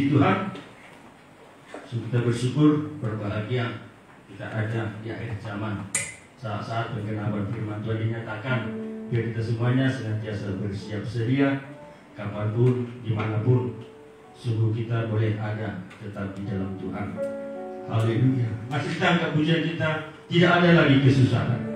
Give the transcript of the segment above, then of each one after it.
Puji Tuhan, kita bersyukur, berbahagia kita ada di akhir zaman. Saat-saat penggenapan firman Tuhan dinyatakan, biar kita semuanya senantiasa bersiap sedia, kapanpun, dimanapun, sungguh kita boleh ada tetap di dalam Tuhan. Haleluya. Masih kita angkat pujian kita, tidak ada lagi kesusahan.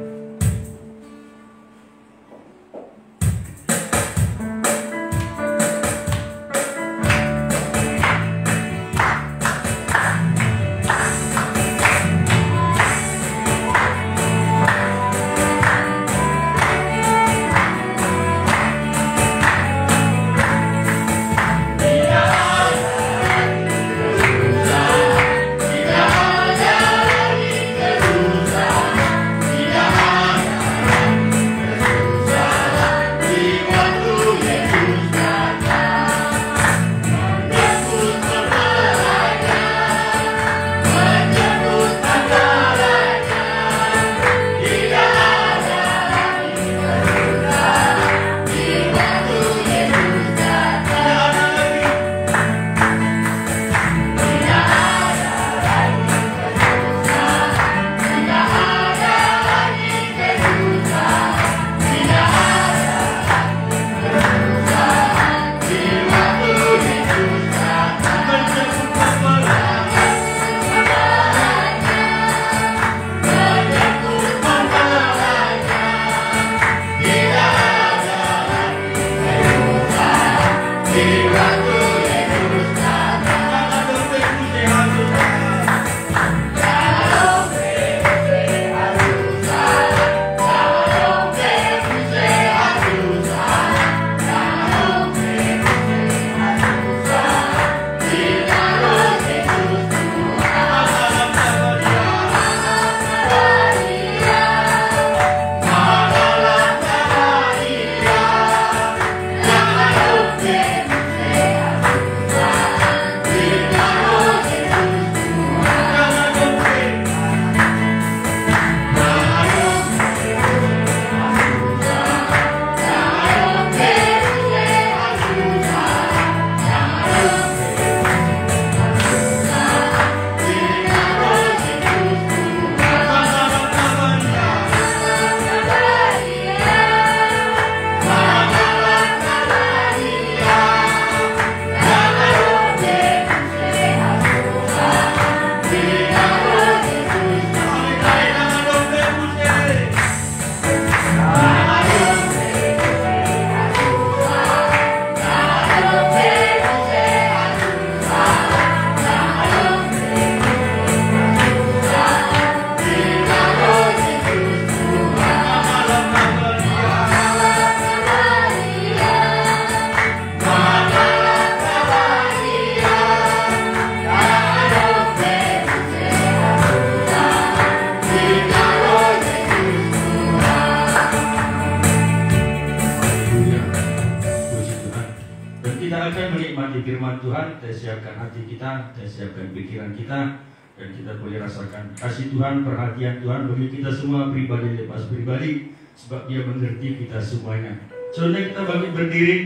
Dan kita boleh rasakan kasih Tuhan, perhatian Tuhan bagi kita semua pribadi lepas pribadi, sebab Dia mengerti kita semuanya. Soalnya kita bangkit berdiri,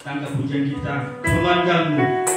tangkap pujian kita, memandang-Mu.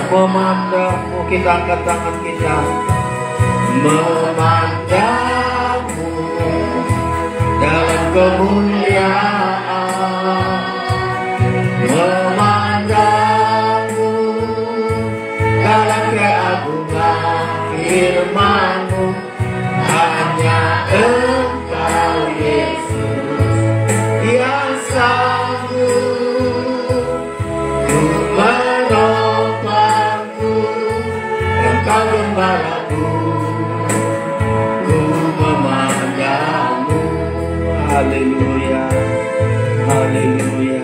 memandangmu. Kita angkat tangan kita, memandangmu dalam kemuliaan, memandangmu dalam keagungan firman-Mu. Hanya Engkau Yesus yang sanggup ku menopangku, Engkau gembalaku, ku memandangmu. Haleluya, haleluya.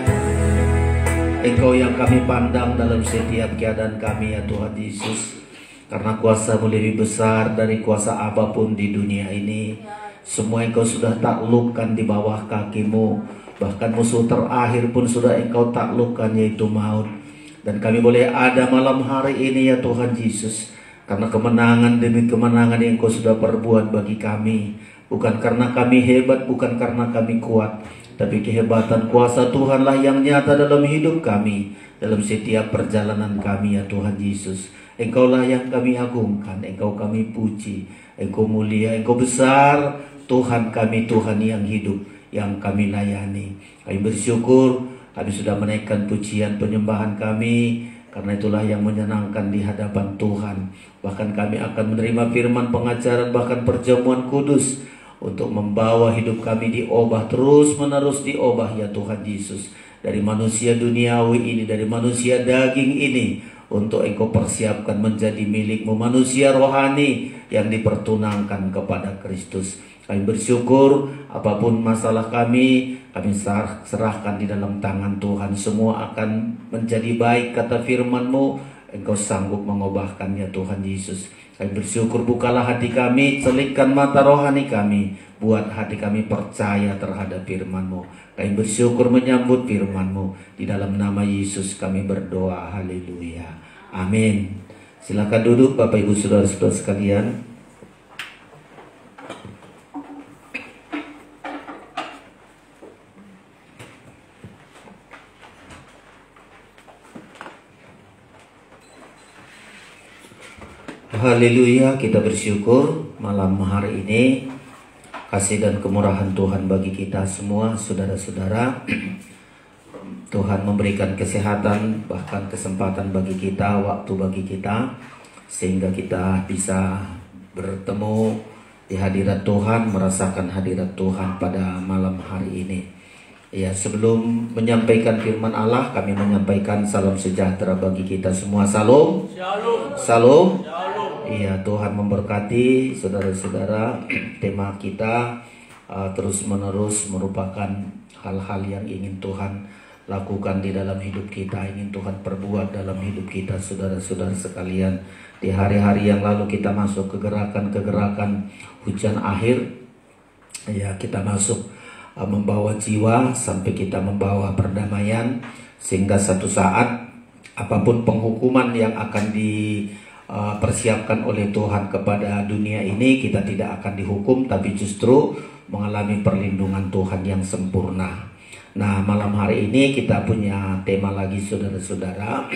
Engkau yang kami pandang dalam setiap keadaan kami ya Tuhan Yesus. Karena kuasa-Mu lebih besar dari kuasa apapun di dunia ini. Semua Engkau sudah taklukkan di bawah kaki-Mu. Bahkan musuh terakhir pun sudah Engkau taklukkan, yaitu maut. Dan kami boleh ada malam hari ini ya Tuhan Yesus, karena kemenangan demi kemenangan yang Engkau sudah perbuat bagi kami. Bukan karena kami hebat, bukan karena kami kuat, tapi kehebatan kuasa Tuhanlah yang nyata dalam hidup kami, dalam setiap perjalanan kami ya Tuhan Yesus. Engkaulah yang kami agungkan, Engkau kami puji, Engkau mulia, Engkau besar, Tuhan kami, Tuhan yang hidup, yang kami layani. Kami bersyukur, kami sudah menaikkan pujian penyembahan kami, karena itulah yang menyenangkan di hadapan Tuhan. Bahkan kami akan menerima firman pengajaran, bahkan perjamuan kudus, untuk membawa hidup kami diubah, terus menerus diubah ya Tuhan Yesus. Dari manusia duniawi ini, dari manusia daging ini, untuk Engkau persiapkan menjadi milik-Mu, manusia rohani yang dipertunangkan kepada Kristus. Kami bersyukur apapun masalah kami serahkan di dalam tangan Tuhan. Semua akan menjadi baik, kata firman-Mu. Engkau sanggup mengubahkannya Tuhan Yesus. Kami bersyukur, bukalah hati kami, celikkan mata rohani kami, buat hati kami percaya terhadap firman-Mu. Kami bersyukur menyambut firman-Mu. Di dalam nama Yesus kami berdoa. Haleluya. Amin. Silakan duduk Bapak Ibu Saudara-saudara sekalian. Haleluya, kita bersyukur malam hari ini kasih dan kemurahan Tuhan bagi kita semua saudara-saudara. Tuhan memberikan kesehatan, bahkan kesempatan bagi kita, waktu bagi kita, sehingga kita bisa bertemu di hadirat Tuhan, merasakan hadirat Tuhan pada malam hari ini. Ya, sebelum menyampaikan firman Allah, kami menyampaikan salam sejahtera bagi kita semua. Salam. Shalom. Salam. Iya, Tuhan memberkati saudara-saudara. Tema kita terus menerus merupakan hal-hal yang ingin Tuhan lakukan di dalam hidup kita, ingin Tuhan perbuat dalam hidup kita, saudara-saudara sekalian. Di hari-hari yang lalu kita masuk ke gerakan-gerakan hujan akhir. Ya, kita masuk membawa jiwa sampai kita membawa perdamaian, sehingga satu saat apapun penghukuman yang akan dipersiapkan oleh Tuhan kepada dunia ini, kita tidak akan dihukum, tapi justru mengalami perlindungan Tuhan yang sempurna. Nah, malam hari ini kita punya tema lagi saudara-saudara.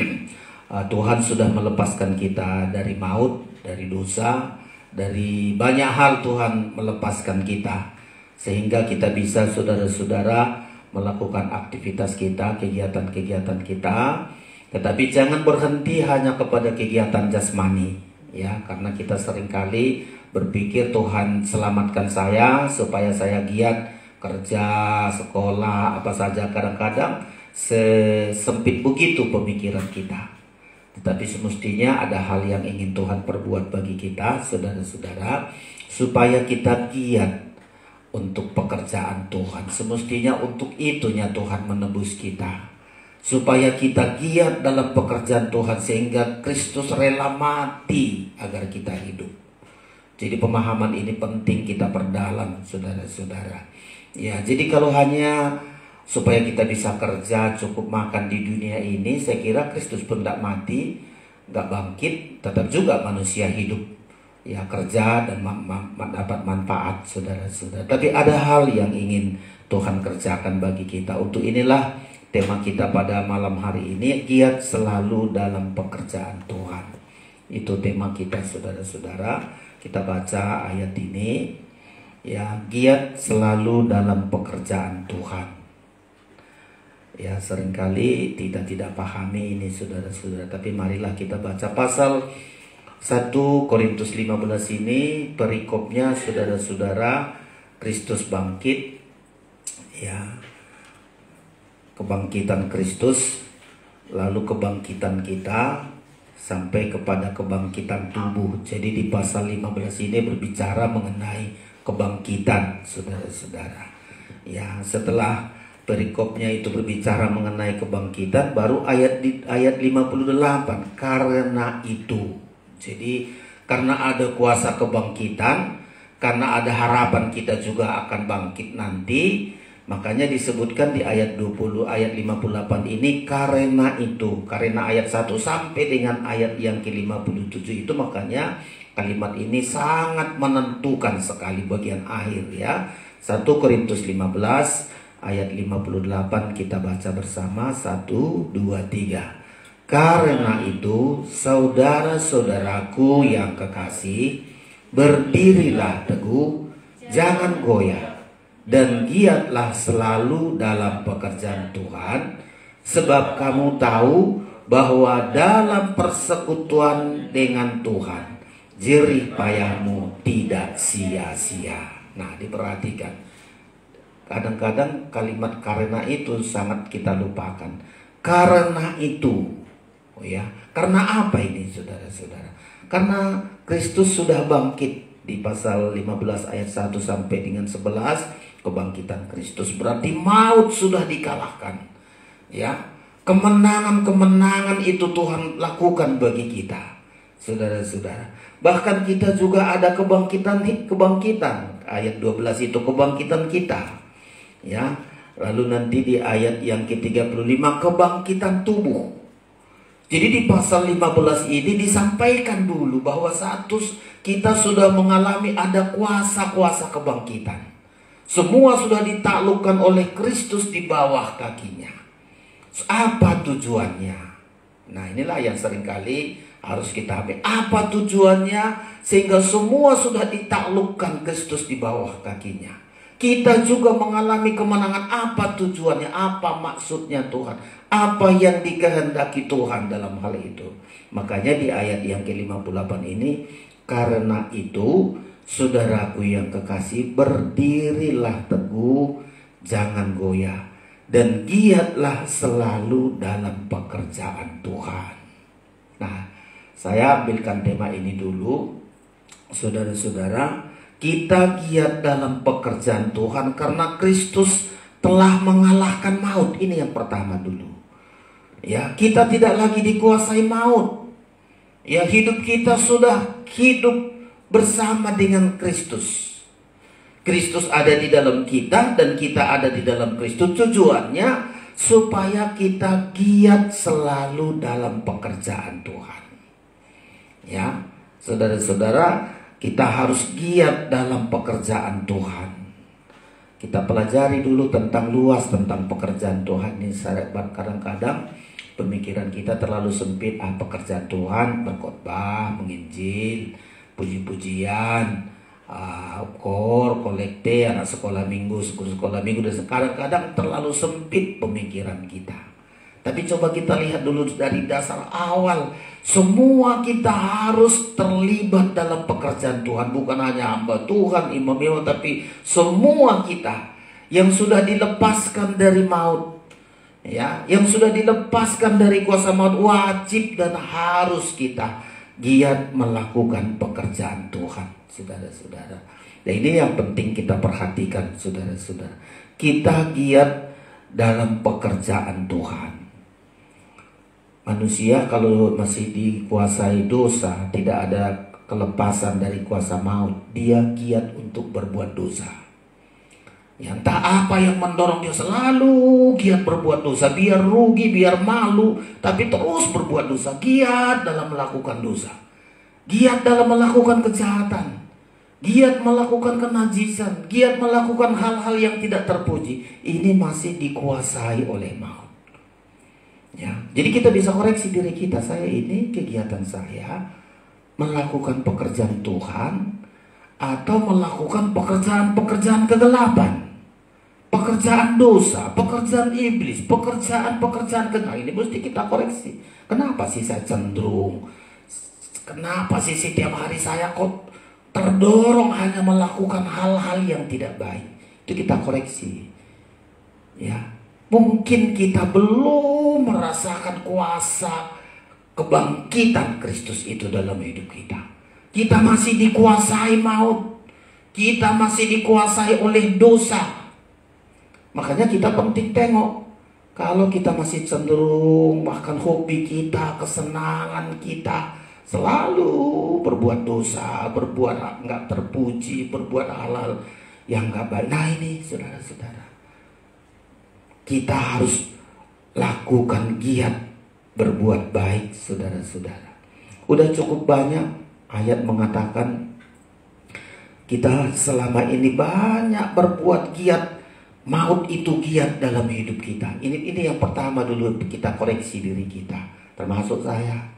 Tuhan sudah melepaskan kita dari maut, dari dosa, dari banyak hal Tuhan melepaskan kita, sehingga kita bisa saudara-saudara melakukan aktivitas kita, kegiatan-kegiatan kita. Tetapi jangan berhenti hanya kepada kegiatan jasmani, ya, karena kita seringkali berpikir Tuhan selamatkan saya supaya saya giat kerja, sekolah, apa saja. Kadang-kadang sempit begitu pemikiran kita. Tetapi semestinya ada hal yang ingin Tuhan perbuat bagi kita, saudara-saudara, supaya kita giat untuk pekerjaan Tuhan. Semestinya untuk itunya Tuhan menebus kita, supaya kita giat dalam pekerjaan Tuhan, sehingga Kristus rela mati agar kita hidup. Jadi pemahaman ini penting kita perdalam, saudara-saudara. Ya, jadi kalau hanya supaya kita bisa kerja, cukup makan di dunia ini, saya kira Kristus pun tidak mati, nggak bangkit, tetap juga manusia hidup, ya, kerja dan dapat manfaat, saudara-saudara. Tapi ada hal yang ingin Tuhan kerjakan bagi kita. Untuk inilah tema kita pada malam hari ini, giat selalu dalam pekerjaan Tuhan. Itu tema kita, saudara-saudara. Kita baca ayat ini, ya, giat selalu dalam pekerjaan Tuhan. Ya, seringkali tidak pahami ini, saudara-saudara. Tapi marilah kita baca pasal 1 Korintus 15 ini, perikopnya, saudara-saudara. Kristus bangkit, ya, kebangkitan Kristus, lalu kebangkitan kita, sampai kepada kebangkitan tubuh. Jadi di pasal 15 ini berbicara mengenai kebangkitan, saudara-saudara. Ya, setelah perikopnya itu berbicara mengenai kebangkitan, baru ayat 58, karena itu. Jadi karena ada kuasa kebangkitan, karena ada harapan kita juga akan bangkit nanti, makanya disebutkan di ayat 20, ayat 58 ini, karena itu. Karena ayat 1 sampai dengan ayat yang ke-57 itu, makanya kalimat ini sangat menentukan sekali bagian akhir, ya. 1 Korintus 15 ayat 58 kita baca bersama, 1, 2, 3. Karena itu, saudara-saudaraku yang kekasih, berdirilah teguh, jangan goyah, dan giatlah selalu dalam pekerjaan Tuhan, sebab kamu tahu bahwa dalam persekutuan dengan Tuhan, jerih payahmu tidak sia-sia. Nah, diperhatikan. Kadang-kadang kalimat karena itu sangat kita lupakan. Karena itu, oh ya, karena apa ini, saudara-saudara? Karena Kristus sudah bangkit. Di pasal 15 ayat 1 sampai dengan 11, kebangkitan Kristus berarti maut sudah dikalahkan. Ya, kemenangan-kemenangan itu Tuhan lakukan bagi kita, saudara-saudara. Bahkan kita juga ada kebangkitan. Ayat 12 itu kebangkitan kita. Ya, lalu nanti di ayat yang ke-35 kebangkitan tubuh. Jadi di pasal 15 ini disampaikan dulu bahwa kita sudah mengalami ada kuasa-kuasa kebangkitan. Semua sudah ditaklukkan oleh Kristus di bawah kakinya. Apa tujuannya? Nah, inilah yang seringkali harus kita ambil. Apa tujuannya? Sehingga semua sudah ditaklukkan Kristus di bawah kakinya. Kita juga mengalami kemenangan. Apa tujuannya? Apa maksudnya Tuhan? Apa yang dikehendaki Tuhan dalam hal itu? Makanya di ayat yang ke-58 ini, karena itu, saudaraku yang kekasih, berdirilah teguh, jangan goyah, dan giatlah selalu dalam pekerjaan Tuhan. Nah, saya ambilkan tema ini dulu, saudara-saudara. Kita giat dalam pekerjaan Tuhan karena Kristus telah mengalahkan maut. Ini yang pertama dulu. Ya, kita tidak lagi dikuasai maut. Ya, hidup kita sudah hidup bersama dengan Kristus. Kristus ada di dalam kita dan kita ada di dalam Kristus. Tujuannya supaya kita giat selalu dalam pekerjaan Tuhan. Ya, saudara-saudara, kita harus giat dalam pekerjaan Tuhan. Kita pelajari dulu luas tentang pekerjaan Tuhan ini. Kadang-kadang pemikiran kita terlalu sempit. Pekerjaan Tuhan, berkhotbah, menginjil, puji-pujian, kolekte, anak sekolah minggu, sekolah minggu. Dan kadang-kadang terlalu sempit pemikiran kita. Tapi coba kita lihat dulu dari dasar awal. Semua kita harus terlibat dalam pekerjaan Tuhan. Bukan hanya hamba Tuhan, imam-imam, tapi semua kita yang sudah dilepaskan dari maut, ya, yang sudah dilepaskan dari kuasa maut, wajib dan harus kita giat melakukan pekerjaan Tuhan, saudara-saudara. Dan ini yang penting kita perhatikan, saudara-saudara. Kita giat dalam pekerjaan Tuhan. Manusia kalau masih dikuasai dosa, tidak ada kelepasan dari kuasa maut, dia giat untuk berbuat dosa. Ya, entah apa yang mendorong dia selalu giat berbuat dosa, biar rugi, biar malu, tapi terus berbuat dosa, giat dalam melakukan dosa, giat dalam melakukan kejahatan, giat melakukan kenajisan, giat melakukan hal-hal yang tidak terpuji. Ini masih dikuasai oleh maut. Ya, jadi kita bisa koreksi diri kita. Saya ini kegiatan saya melakukan pekerjaan Tuhan atau melakukan pekerjaan kegelapan, pekerjaan dosa, pekerjaan iblis, pekerjaan ini mesti kita koreksi. Kenapa sih saya cenderung? Kenapa sih setiap hari saya kok terdorong hanya melakukan hal-hal yang tidak baik? Itu kita koreksi. Ya. Mungkin kita belum merasakan kuasa kebangkitan Kristus itu dalam hidup kita. Kita masih dikuasai maut. Kita masih dikuasai oleh dosa. Makanya kita penting tengok. Kalau kita masih cenderung, bahkan hobi kita, kesenangan kita selalu berbuat dosa, berbuat nggak terpuji, berbuat hal-hal yang nggak baik. Nah ini saudara-saudara, kita harus lakukan giat berbuat baik, saudara-saudara. Udah cukup banyak ayat mengatakan kita selama ini banyak berbuat giat. Maut itu giat dalam hidup kita. Ini yang pertama dulu kita koreksi diri kita, termasuk saya.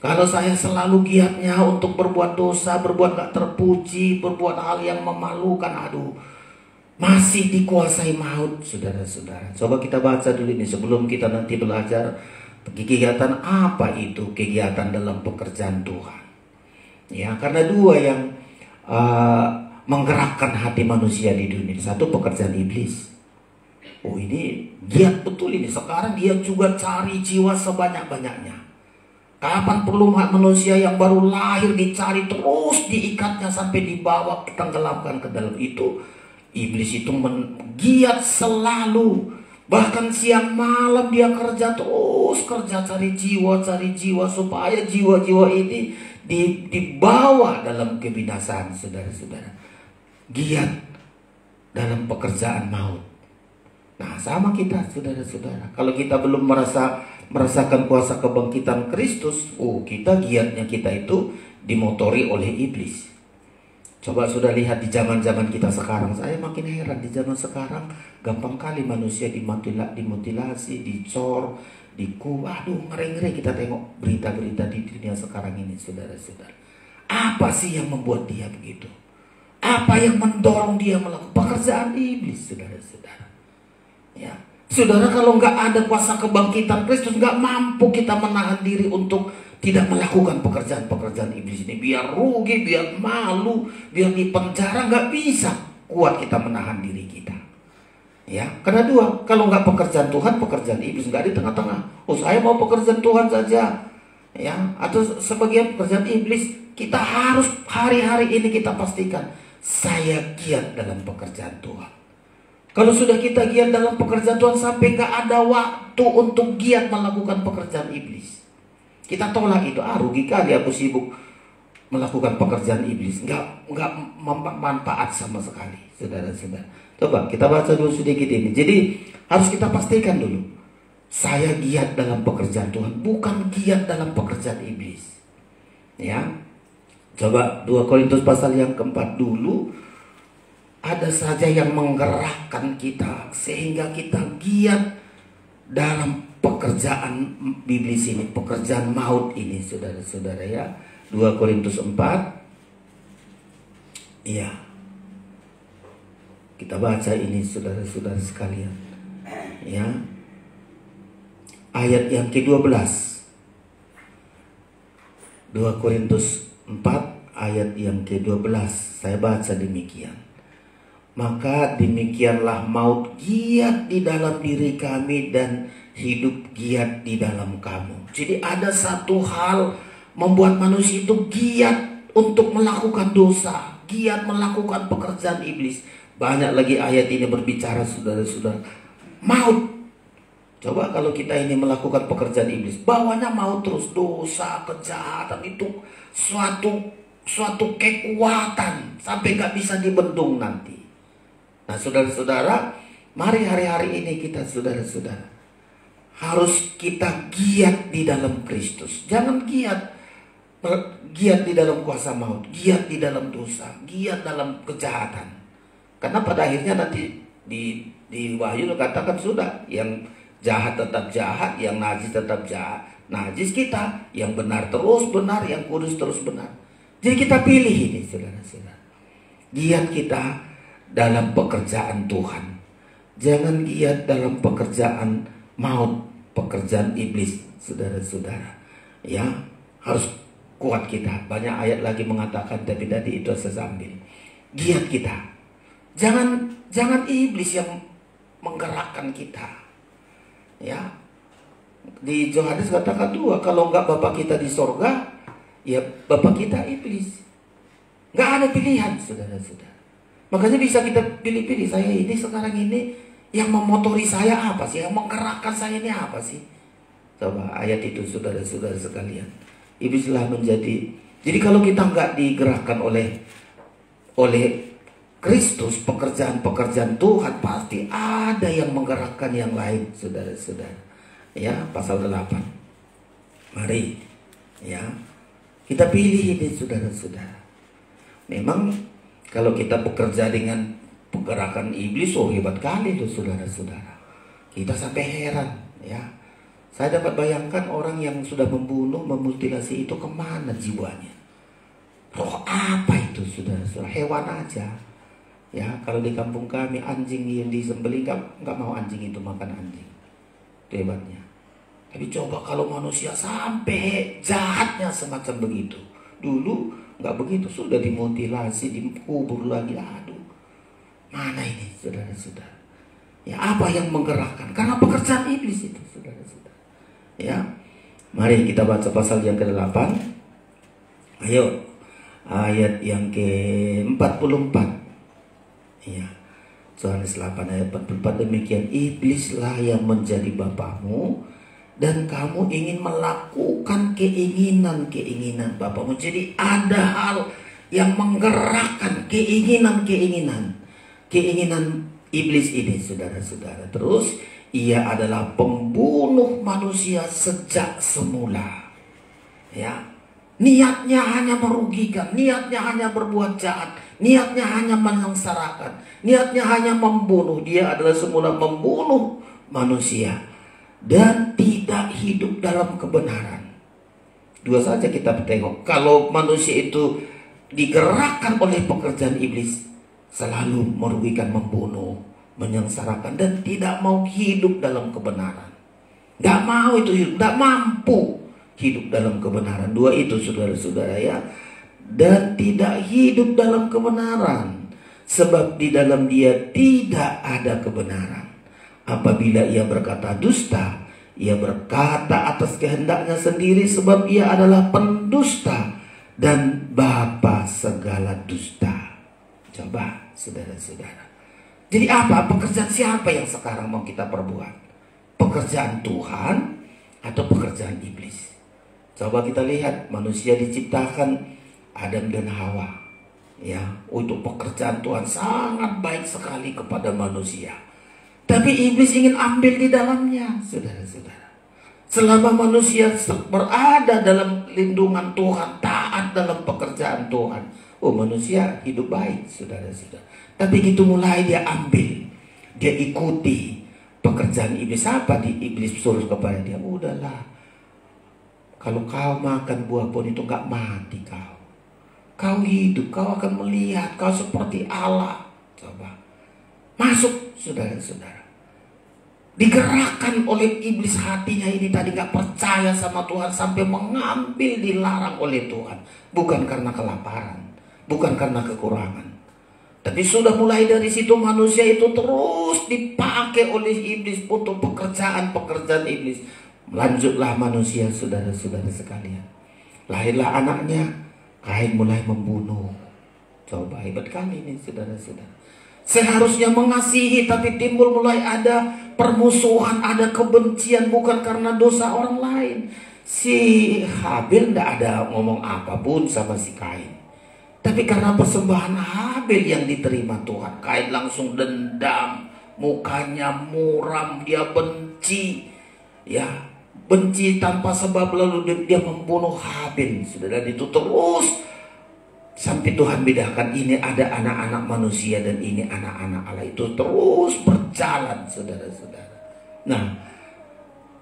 Kalau saya selalu giatnya untuk berbuat dosa, berbuat gak terpuji, berbuat hal yang memalukan, aduh, masih dikuasai maut, saudara-saudara. Coba kita baca dulu ini sebelum kita nanti belajar kegiatan apa itu kegiatan dalam pekerjaan Tuhan. Ya, karena dua yang menggerakkan hati manusia di dunia. Satu, pekerjaan iblis. Oh, ini giat betul ini. Sekarang dia juga cari jiwa sebanyak-banyaknya. Kapan perlu manusia yang baru lahir dicari, terus diikatnya sampai dibawa, tenggelamkan ke dalam itu. Iblis itu giat selalu. Bahkan siang malam dia kerja terus, cari jiwa supaya jiwa-jiwa ini dibawa dalam kebinasaan, saudara-saudara. Giat dalam pekerjaan maut. Nah, sama kita, saudara-saudara. Kalau kita belum merasakan kuasa kebangkitan Kristus, kita giatnya kita itu dimotori oleh iblis. Coba sudah lihat di zaman-zaman kita sekarang. Saya makin heran di zaman sekarang, gampang kali manusia dimutilasi, dicor, aduh, ngeri-ngeri kita tengok berita-berita di dunia sekarang ini, saudara-saudara. Apa sih yang membuat dia begitu? Apa yang mendorong dia melakukan pekerjaan iblis, saudara-saudara? Ya, saudara, kalau nggak ada kuasa kebangkitan Kristus, nggak mampu kita menahan diri untuk tidak melakukan pekerjaan-pekerjaan iblis ini. Biar rugi, biar malu, biar dipenjara, nggak bisa kuat kita menahan diri kita. Ya, karena dua, kalau nggak pekerjaan Tuhan, pekerjaan iblis, nggak di tengah-tengah. Oh, saya mau pekerjaan Tuhan saja, ya, atau sebagian pekerjaan iblis. Kita harus hari-hari ini kita pastikan saya giat dalam pekerjaan Tuhan. Kalau sudah kita giat dalam pekerjaan Tuhan, sampai nggak ada waktu untuk giat melakukan pekerjaan iblis. Kita tolak itu, rugi kali aku sibuk melakukan pekerjaan iblis. Nggak manfaat sama sekali, saudara-saudara. Coba kita baca dulu sedikit ini. Jadi harus kita pastikan dulu, saya giat dalam pekerjaan Tuhan, bukan giat dalam pekerjaan iblis. Ya, coba 2 Korintus pasal yang keempat dulu. Ada saja yang menggerakkan kita sehingga kita giat dalam pekerjaan iblis ini, pekerjaan maut ini, saudara-saudara, ya. 2 Korintus 4. Iya. Kita baca ini, saudara-saudara sekalian. Ya. Ayat yang ke-12. 2 Korintus 4 ayat yang ke-12. Saya baca demikian. Maka demikianlah maut giat di dalam diri kami dan hidup giat di dalam kamu. Jadi ada satu hal membuat manusia itu giat untuk melakukan dosa, giat melakukan pekerjaan iblis. Banyak lagi ayat ini berbicara, saudara-saudara, maut. Coba kalau kita ini melakukan pekerjaan iblis, bawahnya maut terus, dosa, kejahatan itu suatu kekuatan sampai nggak bisa dibendung nanti. Nah, saudara-saudara, mari hari-hari ini kita, saudara-saudara, harus kita giat di dalam Kristus. Jangan giat di dalam kuasa maut, giat di dalam dosa, giat dalam kejahatan. Karena pada akhirnya nanti di Wahyu katakan sudah, yang Jahat tetap jahat, yang najis tetap jahat. Najis kita, yang benar terus benar, yang kudus terus benar. Jadi kita pilih ini, saudara-saudara. Giat kita dalam pekerjaan Tuhan. Jangan giat dalam pekerjaan maut, pekerjaan iblis, saudara-saudara. Ya, harus kuat kita. Banyak ayat lagi mengatakan, tapi tadi itu saya sambil. Giat kita. Jangan iblis yang menggerakkan kita. Ya, di Yohanes katakan 2, kalau enggak Bapak kita di sorga, ya Bapak kita iblis. Enggak ada pilihan, saudara-saudara. Makanya bisa kita pilih-pilih. Saya ini sekarang ini, yang memotori saya apa sih? Yang menggerakkan saya ini apa sih? Coba ayat itu, saudara-saudara sekalian. Iblislah menjadi. Jadi kalau kita enggak digerakkan oleh Kristus, pekerjaan-pekerjaan Tuhan, pasti ada yang menggerakkan yang lain, saudara-saudara. Ya, pasal 8. Mari, ya, kita pilih ini, saudara-saudara. Memang kalau kita bekerja dengan pergerakan iblis, oh hebat kali tuh, saudara-saudara. Kita sampai heran, ya. Saya dapat bayangkan orang yang sudah membunuh, memutilasi itu kemana jiwanya? Roh apa itu, saudara-saudara? Hewan aja. Ya, kalau di kampung kami anjing yang disembelih nggak mau anjing itu makan anjing. Itu hebatnya. Tapi coba kalau manusia sampai jahatnya semacam begitu. Dulu nggak begitu, sudah dimutilasi, dikubur lagi. Aduh, mana ini, saudara-saudara? Ya, apa yang menggerakkan? Karena pekerjaan iblis itu, saudara-saudara. Ya, mari kita baca pasal yang ke-8. Ayo, ayat yang ke-44. Ya, Yohanes 8 ayat 44, demikian iblislah yang menjadi bapakmu, dan kamu ingin melakukan keinginan-keinginan bapakmu. Jadi ada hal yang menggerakkan keinginan iblis ini, saudara-saudara. Terus ia adalah pembunuh manusia sejak semula. Ya, niatnya hanya merugikan, niatnya hanya berbuat jahat, niatnya hanya menyengsarakan, niatnya hanya membunuh. Dia adalah semula membunuh manusia dan tidak hidup dalam kebenaran. Dua saja kita tengok. Kalau manusia itu digerakkan oleh pekerjaan iblis, selalu merugikan, membunuh, menyengsarakan, dan tidak mau hidup dalam kebenaran. Gak mau itu hidup, gak mampu hidup dalam kebenaran. Dua itu, saudara-saudara, ya. Dan tidak hidup dalam kebenaran, sebab di dalam dia tidak ada kebenaran. Apabila ia berkata dusta, ia berkata atas kehendaknya sendiri, sebab ia adalah pendusta dan bapa segala dusta. Coba, saudara-saudara. Jadi apa? Pekerjaan siapa yang sekarang mau kita perbuat? Pekerjaan Tuhan atau pekerjaan iblis? Coba kita lihat, manusia diciptakan Adam dan Hawa, ya, untuk pekerjaan Tuhan sangat baik sekali kepada manusia. Tapi iblis ingin ambil di dalamnya, saudara-saudara. Selama manusia berada dalam lindungan Tuhan, taat dalam pekerjaan Tuhan, oh manusia hidup baik, saudara-saudara. Tapi gitu mulai dia ambil, dia ikuti pekerjaan iblis. Apa di iblis suruh kepada dia? Udahlah, kalau kau makan buah pohon itu gak mati kau. Kau hidup, kau akan melihat, kau seperti Allah. Coba, masuk, saudara-saudara. Digerakkan oleh iblis hatinya ini tadi, gak percaya sama Tuhan, sampai mengambil, dilarang oleh Tuhan. Bukan karena kelaparan, bukan karena kekurangan. Tapi sudah mulai dari situ manusia itu terus dipakai oleh iblis untuk pekerjaan-pekerjaan iblis. Lanjutlah manusia, saudara-saudara sekalian. Lahirlah anaknya, Kain mulai membunuh. Coba, hebat kali ini, saudara-saudara. Seharusnya mengasihi, tapi timbul mulai ada permusuhan, ada kebencian, bukan karena dosa orang lain. Si Habil tidak ada ngomong apapun sama si Kain, tapi karena persembahan Habil yang diterima Tuhan, Kain langsung dendam, mukanya muram, dia benci, ya, benci tanpa sebab, lalu dia membunuh Habil. Saudara, itu terus sampai Tuhan bedakan, ini ada anak-anak manusia dan ini anak-anak Allah. Itu terus berjalan, saudara-saudara. Nah,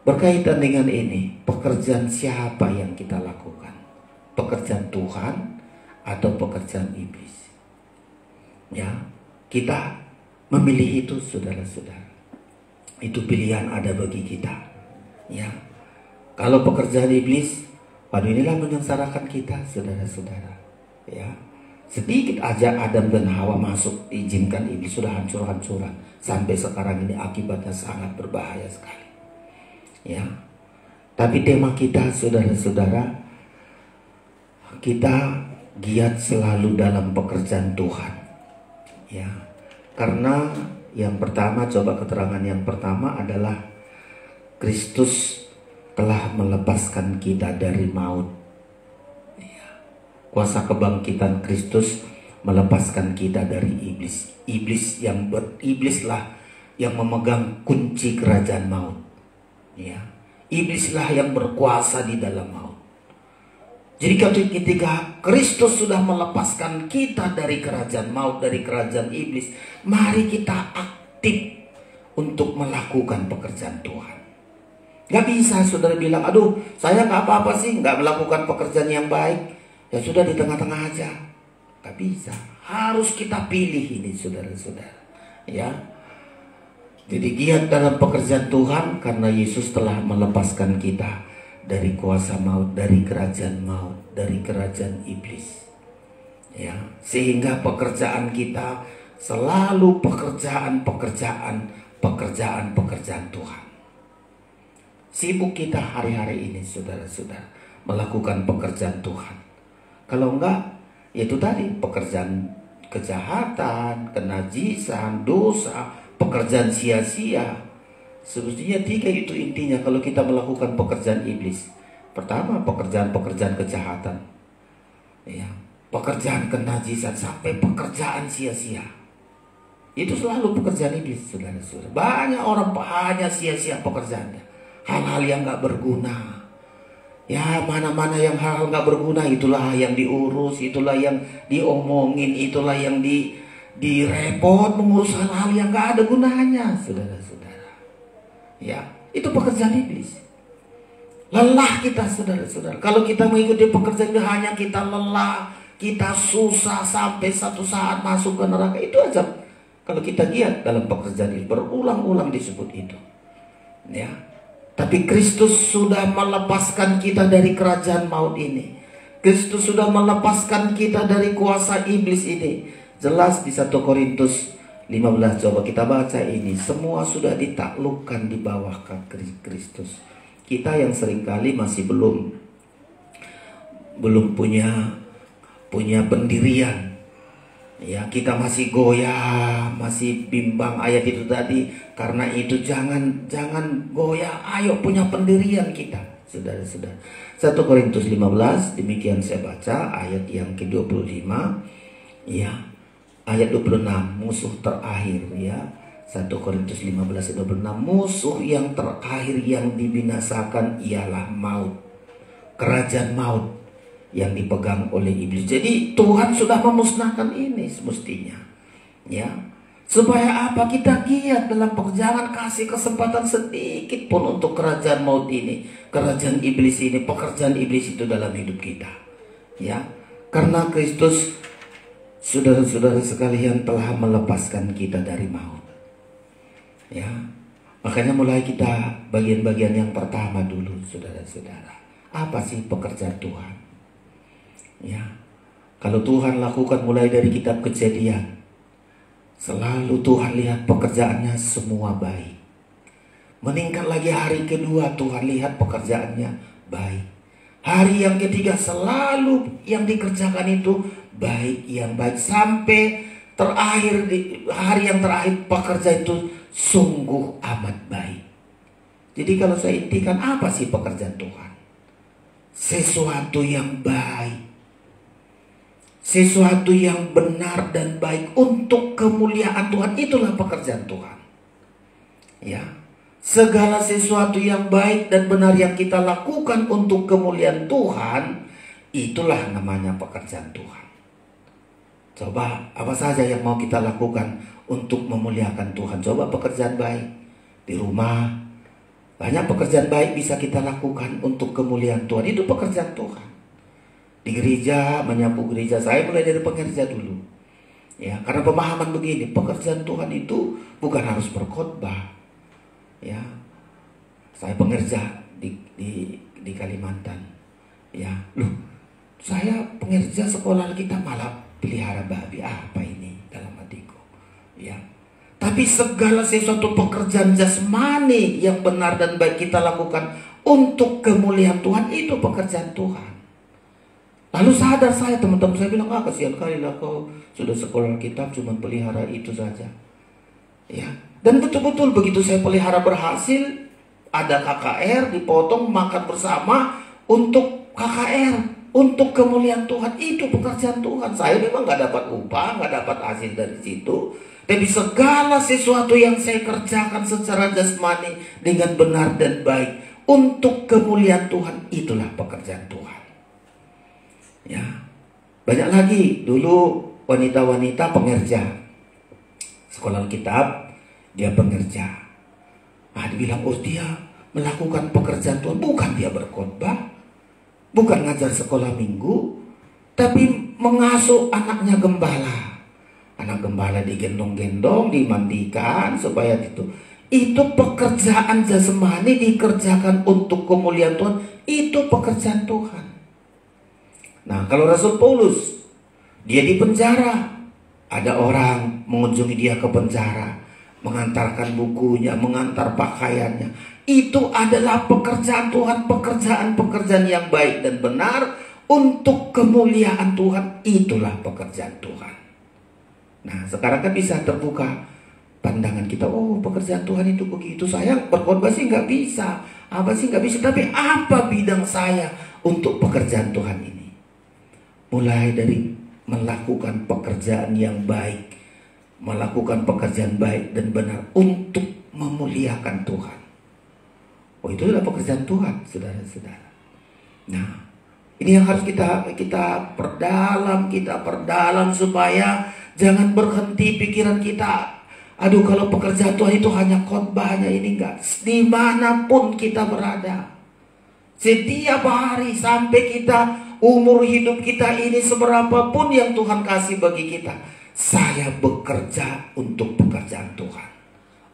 Berkaitan dengan ini, pekerjaan siapa yang kita lakukan? Pekerjaan Tuhan atau pekerjaan iblis? Ya, kita memilih itu, saudara-saudara. Itu pilihan ada bagi kita. Ya, kalau pekerjaan iblis, waduh, inilah menyengsarakan kita, saudara-saudara. Ya, sedikit aja Adam dan Hawa masuk, izinkan iblis sudah hancur-hancuran. Sampai sekarang ini akibatnya sangat berbahaya sekali. Ya, tapi tema kita, saudara-saudara, kita giat selalu dalam pekerjaan Tuhan. Ya, karena yang pertama, coba keterangan yang pertama adalah Kristus telah melepaskan kita dari maut. Ya, kuasa kebangkitan Kristus melepaskan kita dari iblis. Iblislah yang memegang kunci kerajaan maut. Ya, iblislah yang berkuasa di dalam maut. Jadi ketika Kristus sudah melepaskan kita dari kerajaan maut, dari kerajaan iblis, mari kita aktif untuk melakukan pekerjaan Tuhan. Gak bisa saudara bilang, aduh saya gak apa-apa sih, gak melakukan pekerjaan yang baik. Ya sudah, di tengah-tengah aja. Gak bisa, harus kita pilih ini, saudara-saudara. Ya, jadi giat dalam pekerjaan Tuhan karena Yesus telah melepaskan kita dari kuasa maut, dari kerajaan maut, dari kerajaan iblis. Ya, sehingga pekerjaan kita selalu pekerjaan Tuhan. Sibuk kita hari-hari ini, saudara-saudara, melakukan pekerjaan Tuhan. Kalau enggak, itu tadi pekerjaan kejahatan, kenajisan, dosa, pekerjaan sia-sia. Sebetulnya 3 itu intinya kalau kita melakukan pekerjaan iblis. Pertama, pekerjaan kejahatan, ya, pekerjaan kenajisan, sampai pekerjaan sia-sia. Itu selalu pekerjaan iblis, saudara-saudara. Banyak orang hanya sia-sia pekerjaannya, hal-hal yang gak berguna. Ya, mana-mana yang hal-hal gak berguna, itulah yang diurus, itulah yang diomongin, itulah yang direpot mengurus hal-hal yang gak ada gunanya, saudara-saudara. Ya, itu pekerjaan iblis. Lelah kita, saudara-saudara. Kalau kita mengikuti pekerjaan itu, hanya kita lelah, kita susah sampai satu saat masuk ke neraka. Itu aja. Kalau kita giat dalam pekerjaan itu, berulang-ulang disebut itu. Ya. Tapi Kristus sudah melepaskan kita dari kerajaan maut ini. Kristus sudah melepaskan kita dari kuasa iblis ini. Jelas di 1 Korintus 15, coba kita baca ini. Semua sudah ditaklukkan di bawah kaki Kristus. Kita yang seringkali masih belum punya pendirian. Ya, kita masih goyah, masih bimbang ayat itu tadi. Karena itu jangan goyah, ayo punya pendirian kita, saudara-saudara. 1 Korintus 15, demikian saya baca ayat yang ke-25. Ya, ayat 26, musuh terakhir, ya. 1 Korintus 15 ayat 26, musuh yang terakhir yang dibinasakan ialah maut. Kerajaan maut yang dipegang oleh iblis. Jadi Tuhan sudah memusnahkan ini semestinya. Ya. Supaya apa? Kita giat dalam pekerjaan, kasih kesempatan sedikit pun untuk kerajaan maut ini, kerajaan iblis ini, pekerjaan iblis itu dalam hidup kita. Ya. Karena Kristus, saudara-saudara sekalian, telah melepaskan kita dari maut. Ya, makanya mulai kita bagian-bagian yang pertama dulu, saudara-saudara. Apa sih pekerjaan Tuhan? Ya, kalau Tuhan lakukan mulai dari kitab Kejadian, selalu Tuhan lihat pekerjaannya semua baik. Meningkat lagi hari kedua, Tuhan lihat pekerjaannya baik. Hari yang ketiga selalu yang dikerjakan itu baik, yang baik. Sampai terakhir, di hari yang terakhir, pekerja itu sungguh amat baik. Jadi kalau saya intikan, apa sih pekerjaan Tuhan? Sesuatu yang baik, sesuatu yang benar dan baik untuk kemuliaan Tuhan. Itulah pekerjaan Tuhan. Ya, segala sesuatu yang baik dan benar yang kita lakukan untuk kemuliaan Tuhan, itulah namanya pekerjaan Tuhan. Coba apa saja yang mau kita lakukan untuk memuliakan Tuhan. Coba pekerjaan baik di rumah, Banyak pekerjaan baik bisa kita lakukan untuk kemuliaan Tuhan. Itu pekerjaan Tuhan. Di gereja, menyapu gereja. Saya mulai dari pengerja dulu. Ya, karena pemahaman begini, pekerjaan Tuhan itu bukan harus berkhotbah. Ya, saya pengerja di Kalimantan. Ya, loh, saya pengerja sekolah kita malah pelihara babi. Apa ini dalam hatiku? Ya. Tapi segala sesuatu pekerjaan jasmani yang benar dan baik kita lakukan untuk kemuliaan Tuhan, itu pekerjaan Tuhan. Lalu sadar saya, teman-teman saya bilang, kasihan kali lah kau sudah sekolah kitab cuma pelihara itu saja. Ya. Dan betul-betul begitu saya pelihara berhasil, ada KKR dipotong makan bersama untuk KKR, untuk kemuliaan Tuhan. Itu pekerjaan Tuhan. Saya memang gak dapat upah, gak dapat hasil dari situ. Tapi segala sesuatu yang saya kerjakan secara jasmani dengan benar dan baik untuk kemuliaan Tuhan, itulah pekerjaan Tuhan. Ya, banyak lagi dulu wanita-wanita pengerja sekolah kitab, dia pengerja. Dibilang, dia melakukan pekerjaan Tuhan, bukan dia berkhotbah, bukan ngajar sekolah minggu, tapi mengasuh anaknya gembala. Anak gembala digendong-gendong, dimandikan supaya itu pekerjaan jasmani dikerjakan untuk kemuliaan Tuhan. Itu pekerjaan Tuhan. Nah, kalau Rasul Paulus, dia di penjara, ada orang mengunjungi dia ke penjara, mengantarkan bukunya, mengantar pakaiannya. Itu adalah pekerjaan Tuhan, pekerjaan yang baik dan benar untuk kemuliaan Tuhan. Itulah pekerjaan Tuhan. Nah, sekarang kan bisa terbuka pandangan kita. Pekerjaan Tuhan itu begitu. Saya berkhotbah sih nggak bisa. Apa sih nggak bisa. Tapi apa bidang saya untuk pekerjaan Tuhan ini? Mulai dari melakukan pekerjaan yang baik. Melakukan pekerjaan baik dan benar untuk memuliakan Tuhan. Itu adalah pekerjaan Tuhan, saudara-saudara. Nah, ini yang harus kita perdalam supaya jangan berhenti pikiran kita. Kalau pekerjaan Tuhan itu hanya khotbahnya, ini enggak. Dimanapun kita berada, setiap hari sampai kita umur hidup kita ini seberapapun yang Tuhan kasih bagi kita, saya bekerja untuk pekerjaan Tuhan,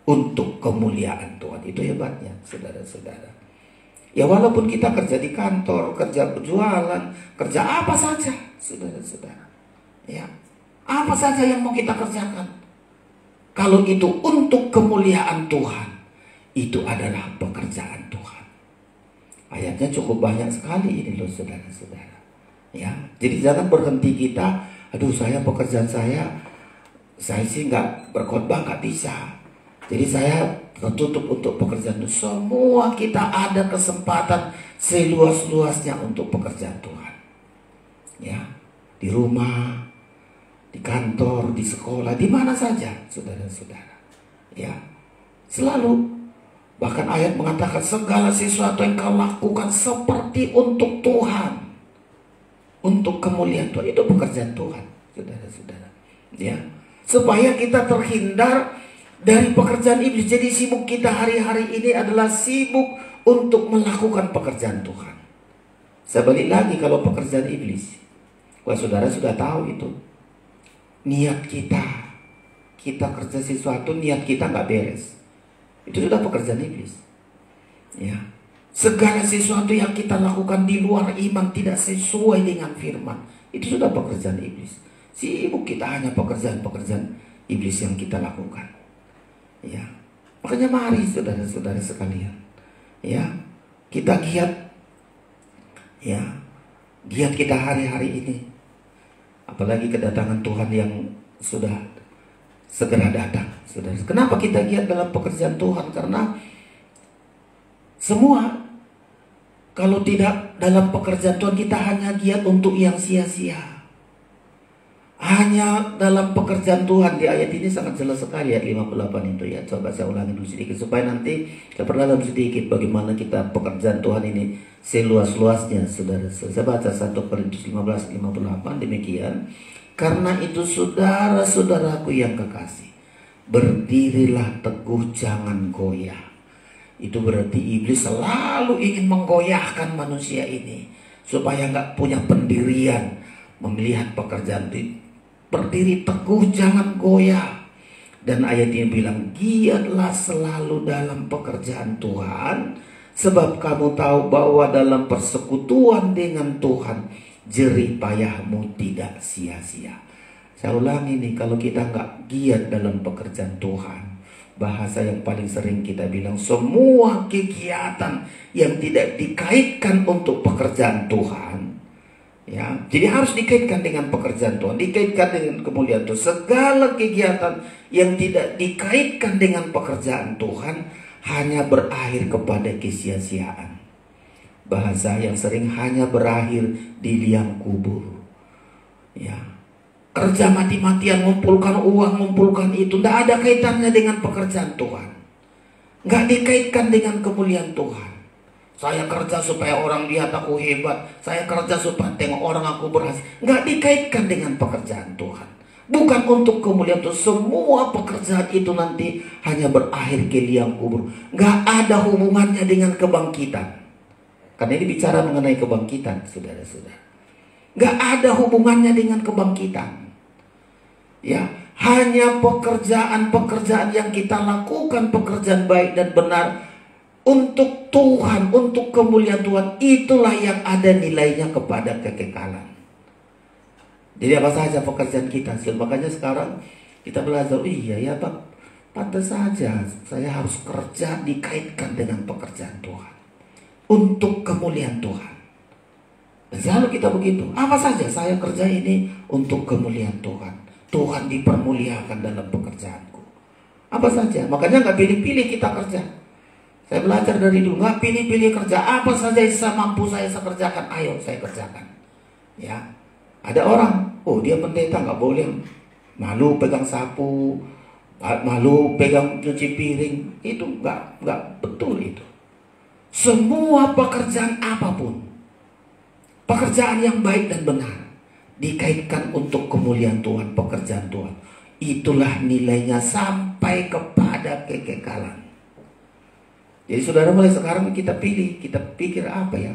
untuk kemuliaan Tuhan. Itu hebatnya, saudara-saudara. Ya, walaupun kita kerja di kantor, kerja berjualan, kerja apa saja, saudara-saudara. Ya, apa saja yang mau kita kerjakan, kalau itu untuk kemuliaan Tuhan, itu adalah pekerjaan Tuhan. Ayatnya cukup banyak sekali ini loh, saudara-saudara. Ya, jadi jangan berhenti kita. Saya pekerjaan saya sih nggak berkhotbah, nggak bisa. Jadi saya tertutup untuk pekerjaan itu. Semua kita ada kesempatan seluas-luasnya untuk pekerjaan Tuhan. Ya, di rumah, di kantor, di sekolah, di mana saja, saudara-saudara. Ya, selalu. Bahkan ayat mengatakan segala sesuatu yang kau lakukan seperti untuk Tuhan, untuk kemuliaan Tuhan. Itu pekerjaan Tuhan, saudara-saudara. Ya, supaya kita terhindar dari pekerjaan iblis. Jadi sibuk kita hari-hari ini adalah sibuk untuk melakukan pekerjaan Tuhan. Saya balik lagi, kalau pekerjaan iblis, saudara sudah tahu itu. Niat kita kerja sesuatu, niat kita nggak beres, itu sudah pekerjaan iblis. Ya, segala sesuatu yang kita lakukan di luar iman, tidak sesuai dengan firman, itu sudah pekerjaan iblis. Sibuk kita hanya pekerjaan iblis yang kita lakukan. Ya, makanya mari saudara-saudara sekalian, ya, kita giat, ya, giat kita hari-hari ini. Apalagi kedatangan Tuhan yang sudah segera datang, saudara. Kenapa kita giat dalam pekerjaan Tuhan? Karena semua, kalau tidak dalam pekerjaan Tuhan, kita hanya giat untuk yang sia-sia. Hanya dalam pekerjaan Tuhan. Di ayat ini sangat jelas sekali, ayat 58 itu ya. Coba saya ulangi dulu sedikit supaya nanti kita perdalam sedikit bagaimana kita pekerjaan Tuhan ini seluas-luasnya, saudara. Saya baca 1 Korintus 15:58 demikian. Karena itu saudara-saudaraku yang kekasih, berdirilah teguh, jangan goyah. itu berarti iblis selalu ingin menggoyahkan manusia ini supaya nggak punya pendirian, melihat pekerjaan itu berdiri teguh, jangan goyah. Dan ayat ini bilang, giatlah selalu dalam pekerjaan Tuhan, sebab kamu tahu bahwa dalam persekutuan dengan Tuhan jerih payahmu tidak sia-sia. Saya ulangi nih, kalau kita nggak giat dalam pekerjaan Tuhan, bahasa yang paling sering kita bilang, semua kegiatan yang tidak dikaitkan untuk pekerjaan Tuhan, ya, jadi harus dikaitkan dengan pekerjaan Tuhan, dikaitkan dengan kemuliaan Tuhan. Segala kegiatan yang tidak dikaitkan dengan pekerjaan Tuhan hanya berakhir kepada kesia-siaan. Bahasa yang sering, hanya berakhir di liang kubur. Ya, kerja mati-matian, ngumpulkan uang, ngumpulkan itu, tidak ada kaitannya dengan pekerjaan Tuhan. Nggak dikaitkan dengan kemuliaan Tuhan. Saya kerja supaya orang lihat aku hebat, saya kerja supaya tengok orang aku berhasil. Nggak dikaitkan dengan pekerjaan Tuhan. Bukan untuk kemuliaan Tuhan. Semua pekerjaan itu nanti hanya berakhir ke liang kubur. Nggak ada hubungannya dengan kebangkitan. Karena ini bicara mengenai kebangkitan, saudara-saudara. Nggak ada hubungannya dengan kebangkitan. Ya, hanya pekerjaan-pekerjaan yang kita lakukan, pekerjaan baik dan benar untuk Tuhan, untuk kemuliaan Tuhan, itulah yang ada nilainya kepada kekekalan. Jadi apa saja pekerjaan kita, makanya sekarang kita belajar, iya ya Pak, pantas saja saya harus kerja dikaitkan dengan pekerjaan Tuhan, untuk kemuliaan Tuhan. Dan selalu kita begitu, apa saja saya kerja ini untuk kemuliaan Tuhan. Tuhan dipermuliakan dalam pekerjaanku. Apa saja, makanya nggak pilih-pilih kita kerja. Saya belajar dari dulu, nggak pilih-pilih kerja. Apa saja yang mampu saya kerjakan, ayo saya kerjakan. Ya, ada orang, oh dia pendeta nggak boleh, malu pegang sapu, malu pegang cuci piring. Itu nggak betul itu. Semua pekerjaan apapun, pekerjaan yang baik dan benar, dikaitkan untuk kemuliaan Tuhan, pekerjaan Tuhan, itulah nilainya sampai kepada kekekalan. Jadi saudara, mulai sekarang kita pilih, kita pikir apa ya,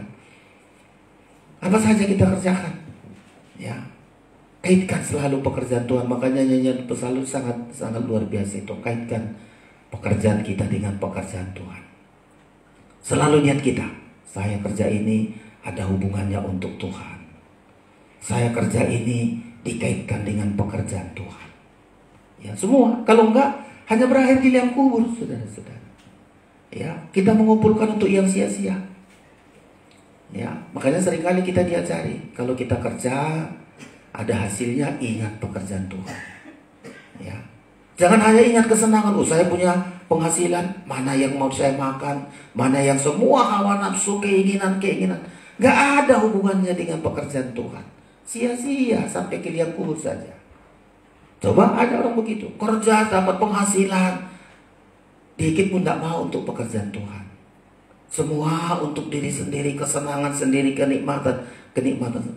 apa saja kita kerjakan, ya, kaitkan selalu pekerjaan Tuhan. Makanya nyanyian pesalur sangat luar biasa itu, kaitkan pekerjaan kita dengan pekerjaan Tuhan. Selalu niat kita, saya kerja ini ada hubungannya untuk Tuhan. Saya kerja ini dikaitkan dengan pekerjaan Tuhan. Ya, semua. Kalau enggak, hanya berakhir di liang kubur, saudara-saudara. Ya, kita mengumpulkan untuk yang sia-sia. Ya, makanya seringkali kita diajari, kalau kita kerja ada hasilnya, ingat pekerjaan Tuhan. Ya, jangan hanya ingat kesenangan. Oh, saya punya penghasilan, mana yang mau saya makan, mana yang semua hawa nafsu, keinginan. Gak ada hubungannya dengan pekerjaan Tuhan. Sia-sia sampai ke liang kubur saja. Coba ada orang begitu, kerja dapat penghasilan, dikit pun tidak mau untuk pekerjaan Tuhan. Semua untuk diri sendiri, kesenangan sendiri, kenikmatan,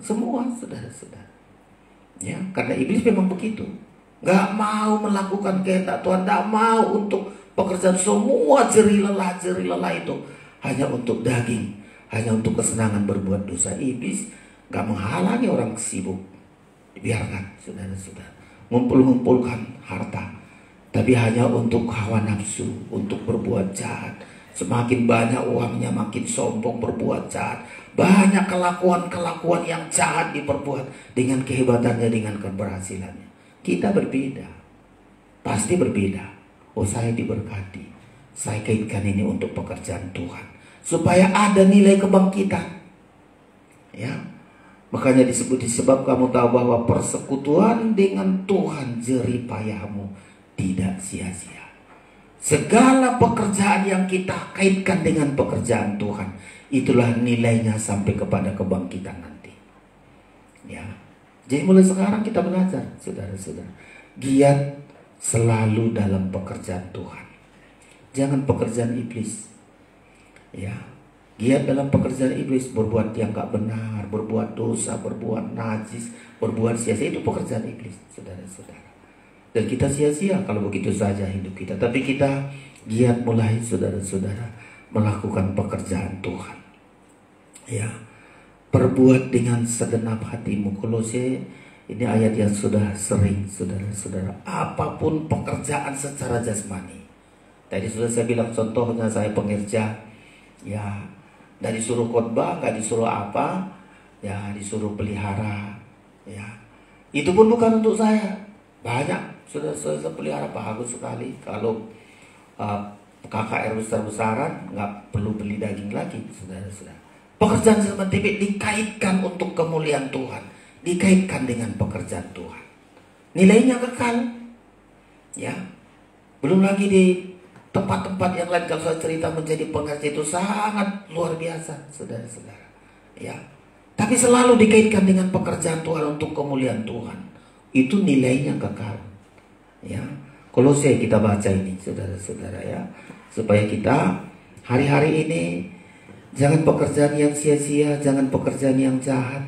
semua saudara-saudara. Ya, karena iblis memang begitu, nggak mau melakukan kehendak Tuhan, nggak mau untuk pekerjaan. Semua jerih lelah itu hanya untuk daging, hanya untuk kesenangan berbuat dosa. Iblis gak menghalangi orang sibuk, dibiarkan saudara-saudara ngumpulkan harta, tapi hanya untuk hawa nafsu, untuk berbuat jahat. Semakin banyak uangnya, makin sombong berbuat jahat. Banyak kelakuan yang jahat diperbuat dengan kehebatannya, dengan keberhasilannya. Kita berbeda, pasti berbeda. Oh, saya diberkati, saya kaitkan ini untuk pekerjaan Tuhan, supaya ada nilai kebangkitan. Ya, makanya disebab kamu tahu bahwa persekutuan dengan Tuhan jerih payahmu tidak sia-sia. Segala pekerjaan yang kita kaitkan dengan pekerjaan Tuhan, itulah nilainya sampai kepada kebangkitan nanti. Ya, jadi mulai sekarang kita belajar, saudara-saudara, giat selalu dalam pekerjaan Tuhan. Jangan pekerjaan iblis. Ya, giat dalam pekerjaan iblis, berbuat yang gak benar, berbuat dosa, berbuat najis, berbuat sia-sia, itu pekerjaan iblis, saudara-saudara. Dan kita sia-sia kalau begitu saja hidup kita. Tapi kita giat mulai, saudara-saudara, melakukan pekerjaan Tuhan. Ya, perbuat dengan segenap hatimu. Kolose ini ayat yang sudah sering saudara-saudara. Apapun pekerjaan secara jasmani. Tadi sudah saya bilang contohnya saya pengerja. Ya, nggak disuruh khotbah, nggak disuruh apa, ya disuruh pelihara. Ya, itu pun bukan untuk saya. Banyak sudah pelihara bagus sekali. Kalau KKR besar-besaran nggak perlu beli daging lagi, saudara-saudara. Pekerjaan seperti ini dikaitkan untuk kemuliaan Tuhan, dikaitkan dengan pekerjaan Tuhan. Nilainya kekal, ya. Belum lagi di tempat-tempat yang lain kalau saya cerita menjadi pengerja itu sangat luar biasa, saudara-saudara. Ya, tapi selalu dikaitkan dengan pekerjaan Tuhan untuk kemuliaan Tuhan. Itu nilainya kekal, ya. Kolose kita baca ini, saudara-saudara, ya, supaya kita hari-hari ini jangan pekerjaan yang sia-sia, jangan pekerjaan yang jahat,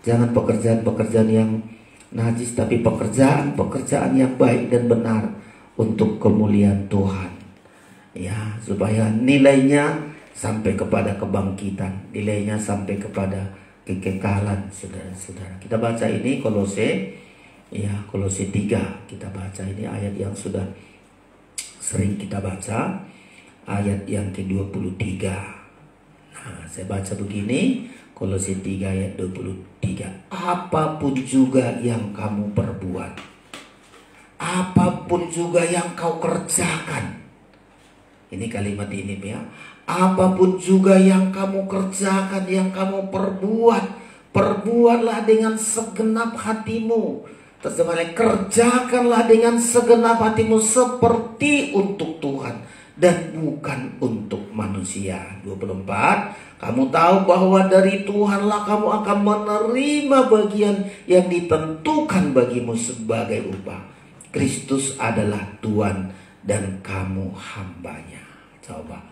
jangan pekerjaan-pekerjaan yang najis, tapi pekerjaan yang baik dan benar untuk kemuliaan Tuhan. Ya, supaya nilainya sampai kepada kebangkitan, nilainya sampai kepada kekekalan, saudara-saudara. Kita baca ini Kolose, ya, Kolose 3 kita baca ini ayat yang sudah sering kita baca, ayat yang ke-23. Nah, saya baca begini, Kolose 3 ayat 23. Apapun juga yang kamu perbuat, apapun juga yang kau kerjakan. Ini kalimat ini, ya. Apapun juga yang kamu kerjakan, yang kamu perbuatlah dengan segenap hatimu. Terjemahnya, kerjakanlah dengan segenap hatimu seperti untuk Tuhan dan bukan untuk manusia. 24, kamu tahu bahwa dari Tuhanlah kamu akan menerima bagian yang ditentukan bagimu sebagai upah. Kristus adalah Tuhan dan kamu hambanya. Coba,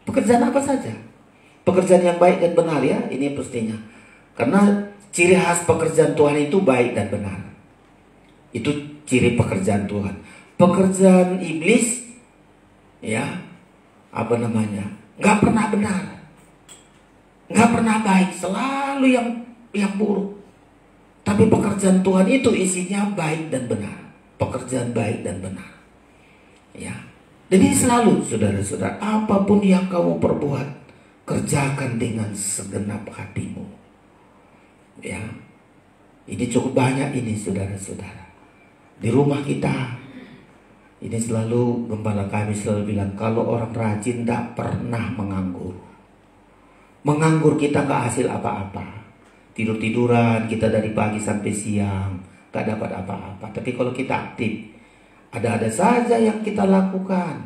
pekerjaan apa saja? Pekerjaan yang baik dan benar, ya, ini pastinya. Karena ciri khas pekerjaan Tuhan itu baik dan benar. Itu ciri pekerjaan Tuhan. Pekerjaan iblis, ya, apa namanya, nggak pernah benar, nggak pernah baik, selalu yang buruk. Tapi pekerjaan Tuhan itu isinya baik dan benar, pekerjaan baik dan benar, ya. Jadi selalu, saudara-saudara, apapun yang kamu perbuat, kerjakan dengan segenap hatimu, ya. Ini cukup banyak ini, saudara-saudara. Di rumah kita ini selalu gembala kami selalu bilang, kalau orang rajin tidak pernah menganggur. Menganggur kita nggak hasil apa-apa. Tidur-tiduran kita dari pagi sampai siang, nggak dapat apa-apa. Tapi kalau kita aktif, ada-ada saja yang kita lakukan,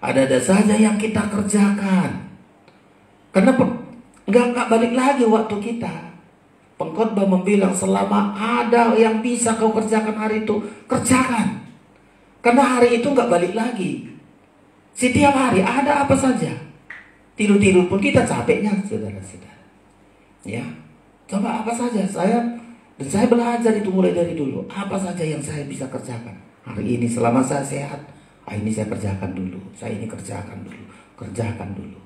ada-ada saja yang kita kerjakan. Kenapa? Nggak balik lagi waktu kita. Pengkhotbah membilang, selama ada yang bisa kau kerjakan hari itu, kerjakan. Karena hari itu nggak balik lagi. Setiap hari ada apa saja. Tidur-tidur pun kita capeknya, saudara-saudara. Ya, coba apa saja saya belajar itu mulai dari dulu. Apa saja yang saya bisa kerjakan hari ini selama saya sehat. Ini saya kerjakan dulu. Saya ini kerjakan dulu.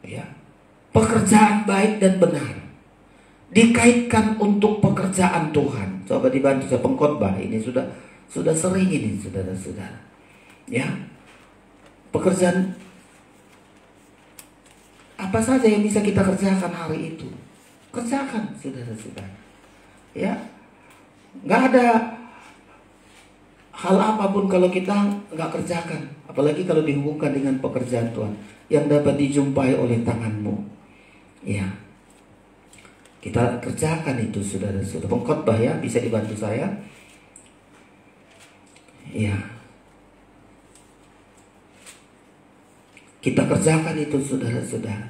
Ya, pekerjaan baik dan benar dikaitkan untuk pekerjaan Tuhan. Coba dibantu saya pengkhotbah ini sudah sering ini, saudara-saudara. Ya, pekerjaan apa saja yang bisa kita kerjakan hari itu, kerjakan, saudara-saudara. Ya, nggak ada hal apapun kalau kita nggak kerjakan, apalagi kalau dihubungkan dengan pekerjaan Tuhan yang dapat dijumpai oleh tanganmu. Ya, kita kerjakan itu, saudara-saudara. Pengkhotbah, ya, bisa dibantu saya. Ya, kita kerjakan itu, saudara-saudara.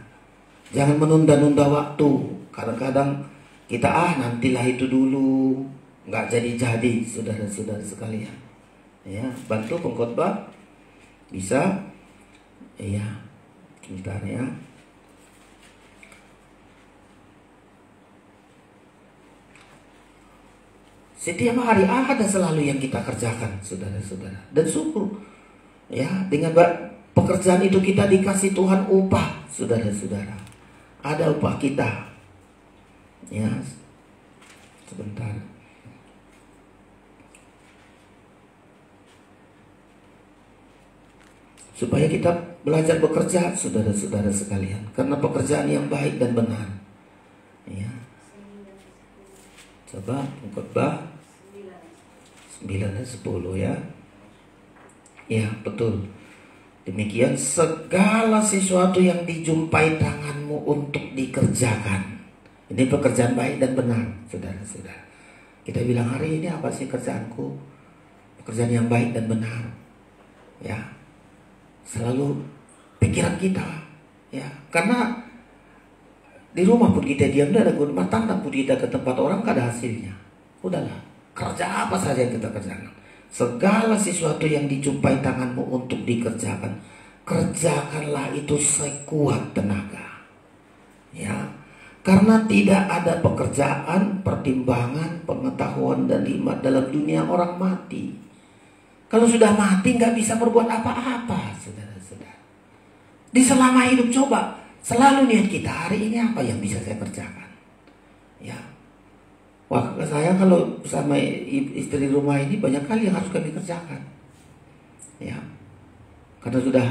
Jangan menunda-nunda waktu. Kadang-kadang kita nantilah itu dulu, nggak jadi-jadi, saudara-saudara sekalian. Ya, bantu pengkhotbah bisa. Ya, sebentar, ya. Setiap hari ada selalu yang kita kerjakan, saudara-saudara. Dan syukur, ya, dengan Pekerjaan itu kita dikasih Tuhan upah, saudara-saudara. Ada upah kita. Ya, sebentar. Supaya kita belajar bekerja, saudara-saudara sekalian, karena pekerjaan yang baik dan benar. Ya. Coba Khotbah 9 dan 10 ya. Ya, betul. Demikian segala sesuatu yang dijumpai tanganmu untuk dikerjakan. Ini pekerjaan baik dan benar, saudara-saudara. Kita bilang hari ini apa sih kerjaanku? Pekerjaan yang baik dan benar. Ya. Selalu pikiran kita. Ya, karena di rumah pun kita diam, ada rumah tangga pun kita ke tempat orang, gak ada hasilnya. Udahlah, kerja apa saja yang kita kerjakan. Segala sesuatu yang dijumpai tanganmu untuk dikerjakan, kerjakanlah itu sekuat tenaga. Ya, karena tidak ada pekerjaan, pertimbangan, pengetahuan dan hikmat dalam dunia orang mati. Kalau sudah mati nggak bisa berbuat apa-apa, saudara-saudara. Di selama hidup coba selalu niat kita, hari ini apa yang bisa saya kerjakan. Ya. Wah, saya kalau sama istri rumah ini banyak kali yang harus kami kerjakan. Ya. Karena sudah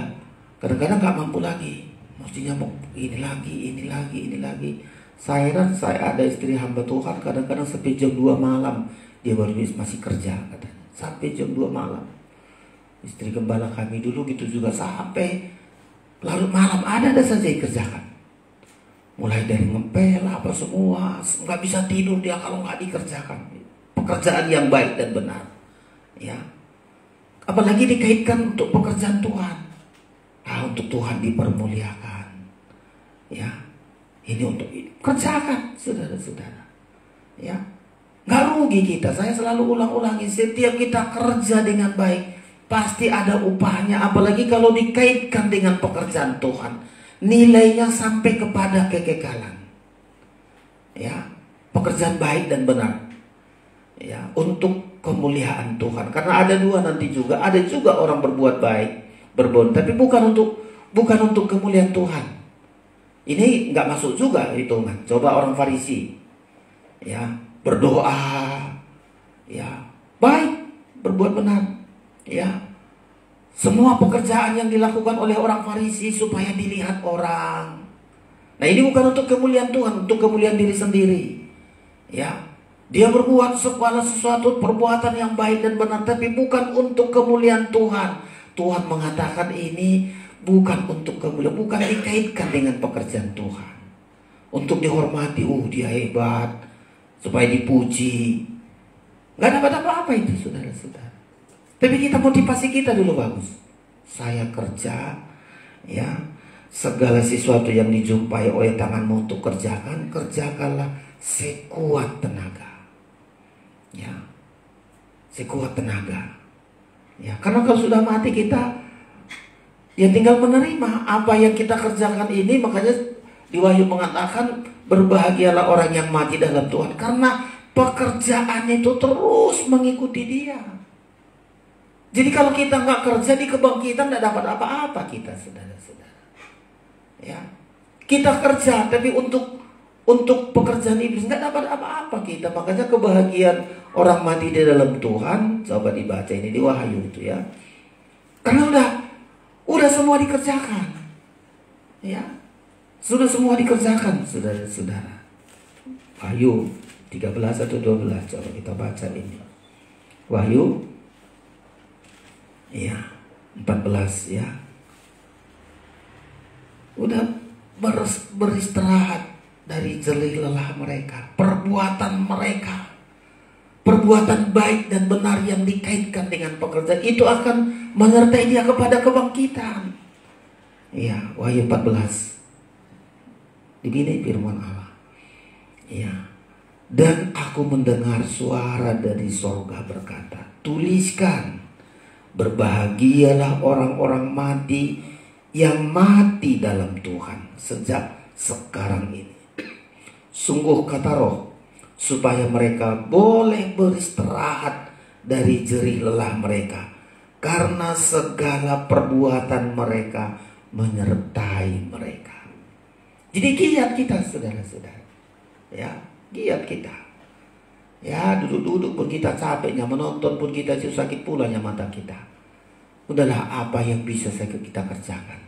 kadang-kadang gak mampu lagi. Mestinya mau ini lagi. Saya ada istri hamba Tuhan, kadang-kadang sampai jam 2 malam dia baru masih kerja katanya. Sampai jam 2 malam. Istri gembala kami dulu gitu juga sampai larut malam ada saja yang kerjakan. Mulai dari ngepel apa semua, nggak bisa tidur dia kalau nggak dikerjakan. Pekerjaan yang baik dan benar, ya. Apalagi dikaitkan untuk pekerjaan Tuhan. Nah, untuk Tuhan dipermuliakan, ya. Ini untuk kerjakan, saudara-saudara, ya. Nggak rugi kita. Saya selalu ulang-ulangi, setiap kita kerja dengan baik pasti ada upahnya. Apalagi kalau dikaitkan dengan pekerjaan Tuhan. Nilainya sampai kepada kekekalan. Ya, pekerjaan baik dan benar. Ya, untuk kemuliaan Tuhan. Karena ada dua nanti juga, ada juga orang berbuat baik, berbuat, tapi bukan untuk kemuliaan Tuhan. Ini nggak masuk juga hitungan. Coba orang Farisi, ya, berdoa, ya, baik, berbuat benar, ya. Semua pekerjaan yang dilakukan oleh orang Farisi supaya dilihat orang. Nah, ini bukan untuk kemuliaan Tuhan, untuk kemuliaan diri sendiri. Ya, dia berbuat segala sesuatu perbuatan yang baik dan benar, tapi bukan untuk kemuliaan Tuhan. Tuhan mengatakan ini bukan untuk kemuliaan, bukan dikaitkan dengan pekerjaan Tuhan. Untuk dihormati, dia hebat, supaya dipuji. Gak dapat apa-apa itu, saudara-saudara. Tapi kita motivasi kita dulu bagus. Saya kerja, ya, segala sesuatu yang dijumpai oleh tanganmu untuk kerjakan, kerjakanlah sekuat tenaga. Ya, sekuat tenaga. Ya, karena kalau sudah mati kita, ya tinggal menerima apa yang kita kerjakan ini. Makanya di Wahyu mengatakan berbahagialah orang yang mati dalam Tuhan, karena pekerjaannya itu terus mengikuti dia. Jadi kalau kita nggak kerja di kebangkitan nggak dapat apa-apa kita, saudara-saudara. Ya, kita kerja tapi untuk pekerjaan iblis nggak dapat apa-apa kita. Makanya kebahagiaan orang mati di dalam Tuhan, coba dibaca ini di Wahyu itu ya. Karena udah semua dikerjakan, ya, sudah semua dikerjakan, saudara-saudara. Wahyu 13 atau 12, coba kita baca ini. Wahyu, ya, 14 ya. Udah beristirahat dari jerih lelah mereka. Perbuatan mereka, perbuatan baik dan benar yang dikaitkan dengan pekerjaan itu akan menyertai dia kepada kebangkitan. Ya, Wahyu 14. Begini firman Allah. Ya. Dan aku mendengar suara dari sorga berkata, tuliskan, berbahagialah orang-orang mati yang mati dalam Tuhan sejak sekarang ini. Sungguh kata Roh, supaya mereka boleh beristirahat dari jerih lelah mereka, karena segala perbuatan mereka menyertai mereka. Jadi giat kita, saudara-saudara. Ya, giat kita. Ya, duduk-duduk pun kita capeknya, menonton pun kita sakit pulanya mata kita. Udahlah, apa yang bisa kita kerjakan?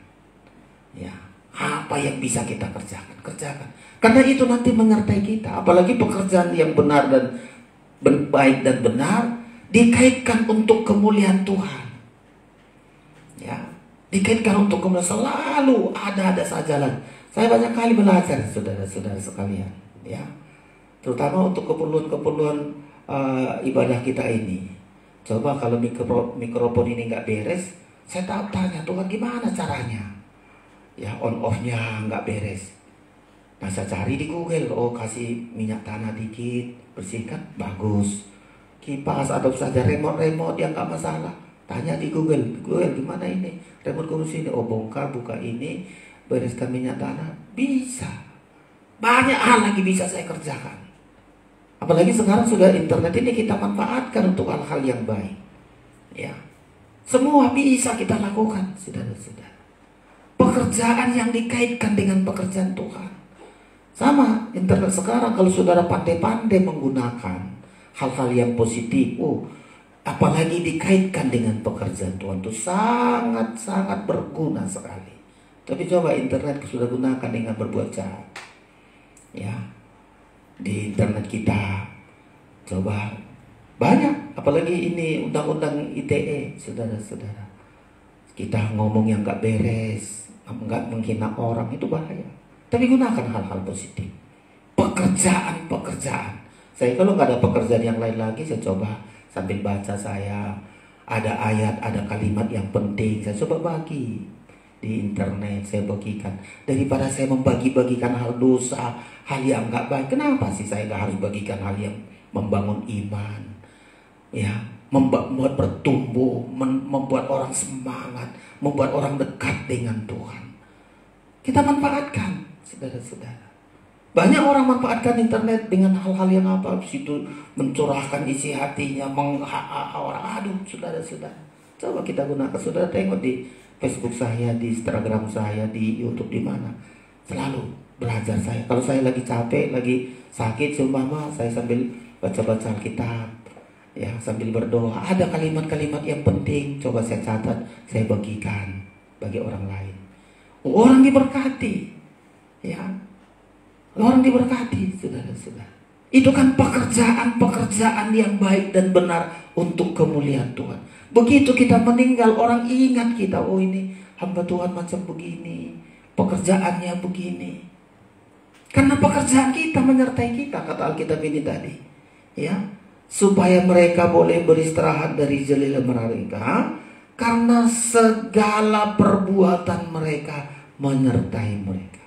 Ya, apa yang bisa kita kerjakan? Kerjakan. Karena itu nanti menyertai kita. Apalagi pekerjaan yang benar dan baik dan benar dikaitkan untuk kemuliaan Tuhan. Ya, dikaitkan untuk kemuliaan, selalu ada saja lah. Saya banyak kali belajar, saudara-saudara sekalian, ya, terutama untuk keperluan ibadah kita ini. Coba kalau mikrofon ini nggak beres, saya tanya Tuhan gimana caranya? Ya, on off-nya nggak beres. Nah, saya cari di Google, oh kasih minyak tanah dikit, bersihkan, bagus. Kipas atau saja remote yang nggak masalah. Tanya di Google gimana ini? Remote kursi ini, oh bongkar, buka ini, bereskan minyak tanah, bisa. Banyak hal lagi bisa saya kerjakan. Apalagi sekarang sudah internet ini kita manfaatkan untuk hal-hal yang baik. Ya, semua bisa kita lakukan, saudara-saudara. Pekerjaan yang dikaitkan dengan pekerjaan Tuhan. Sama internet sekarang, kalau saudara pandai-pandai menggunakan hal-hal yang positif, apalagi dikaitkan dengan pekerjaan Tuhan, itu sangat-sangat berguna sekali. Tapi coba internet sudah gunakan dengan berbuat jahat. Ya, di internet kita coba banyak, apalagi ini undang-undang ITE, saudara-saudara. Kita ngomong yang gak beres, gak menghina orang, itu bahaya. Tapi gunakan hal-hal positif. Pekerjaan. Saya kalau gak ada pekerjaan yang lain lagi, saya coba sambil baca, saya ada ayat, ada kalimat yang penting, saya coba bagi di internet, saya bagikan. Daripada saya membagi-bagikan hal dosa, hal yang gak baik, kenapa sih saya gak harus bagikan hal yang membangun iman, ya, membuat bertumbuh, membuat orang semangat, membuat orang dekat dengan Tuhan. Kita manfaatkan, saudara-saudara. Banyak orang manfaatkan internet dengan hal-hal yang apa, situ mencurahkan isi hatinya, orang. Aduh, saudara-saudara, coba kita gunakan. Saudara tengok di Facebook saya, di Instagram saya, di YouTube, di mana. Selalu belajar saya. Kalau saya lagi capek, lagi sakit, seumpama saya sambil baca-baca Alkitab, ya, sambil berdoa. Ada kalimat-kalimat yang penting, coba saya catat, saya bagikan bagi orang lain. Orang diberkati, ya. Orang diberkati, saudara-saudara. Itu kan pekerjaan yang baik dan benar untuk kemuliaan Tuhan. Begitu kita meninggal, orang ingat kita, oh ini hamba Tuhan macam begini, pekerjaannya begini. Karena pekerjaan kita menyertai kita, kata Alkitab ini tadi, ya, supaya mereka boleh beristirahat dari jelila mereka, karena segala perbuatan mereka menyertai mereka.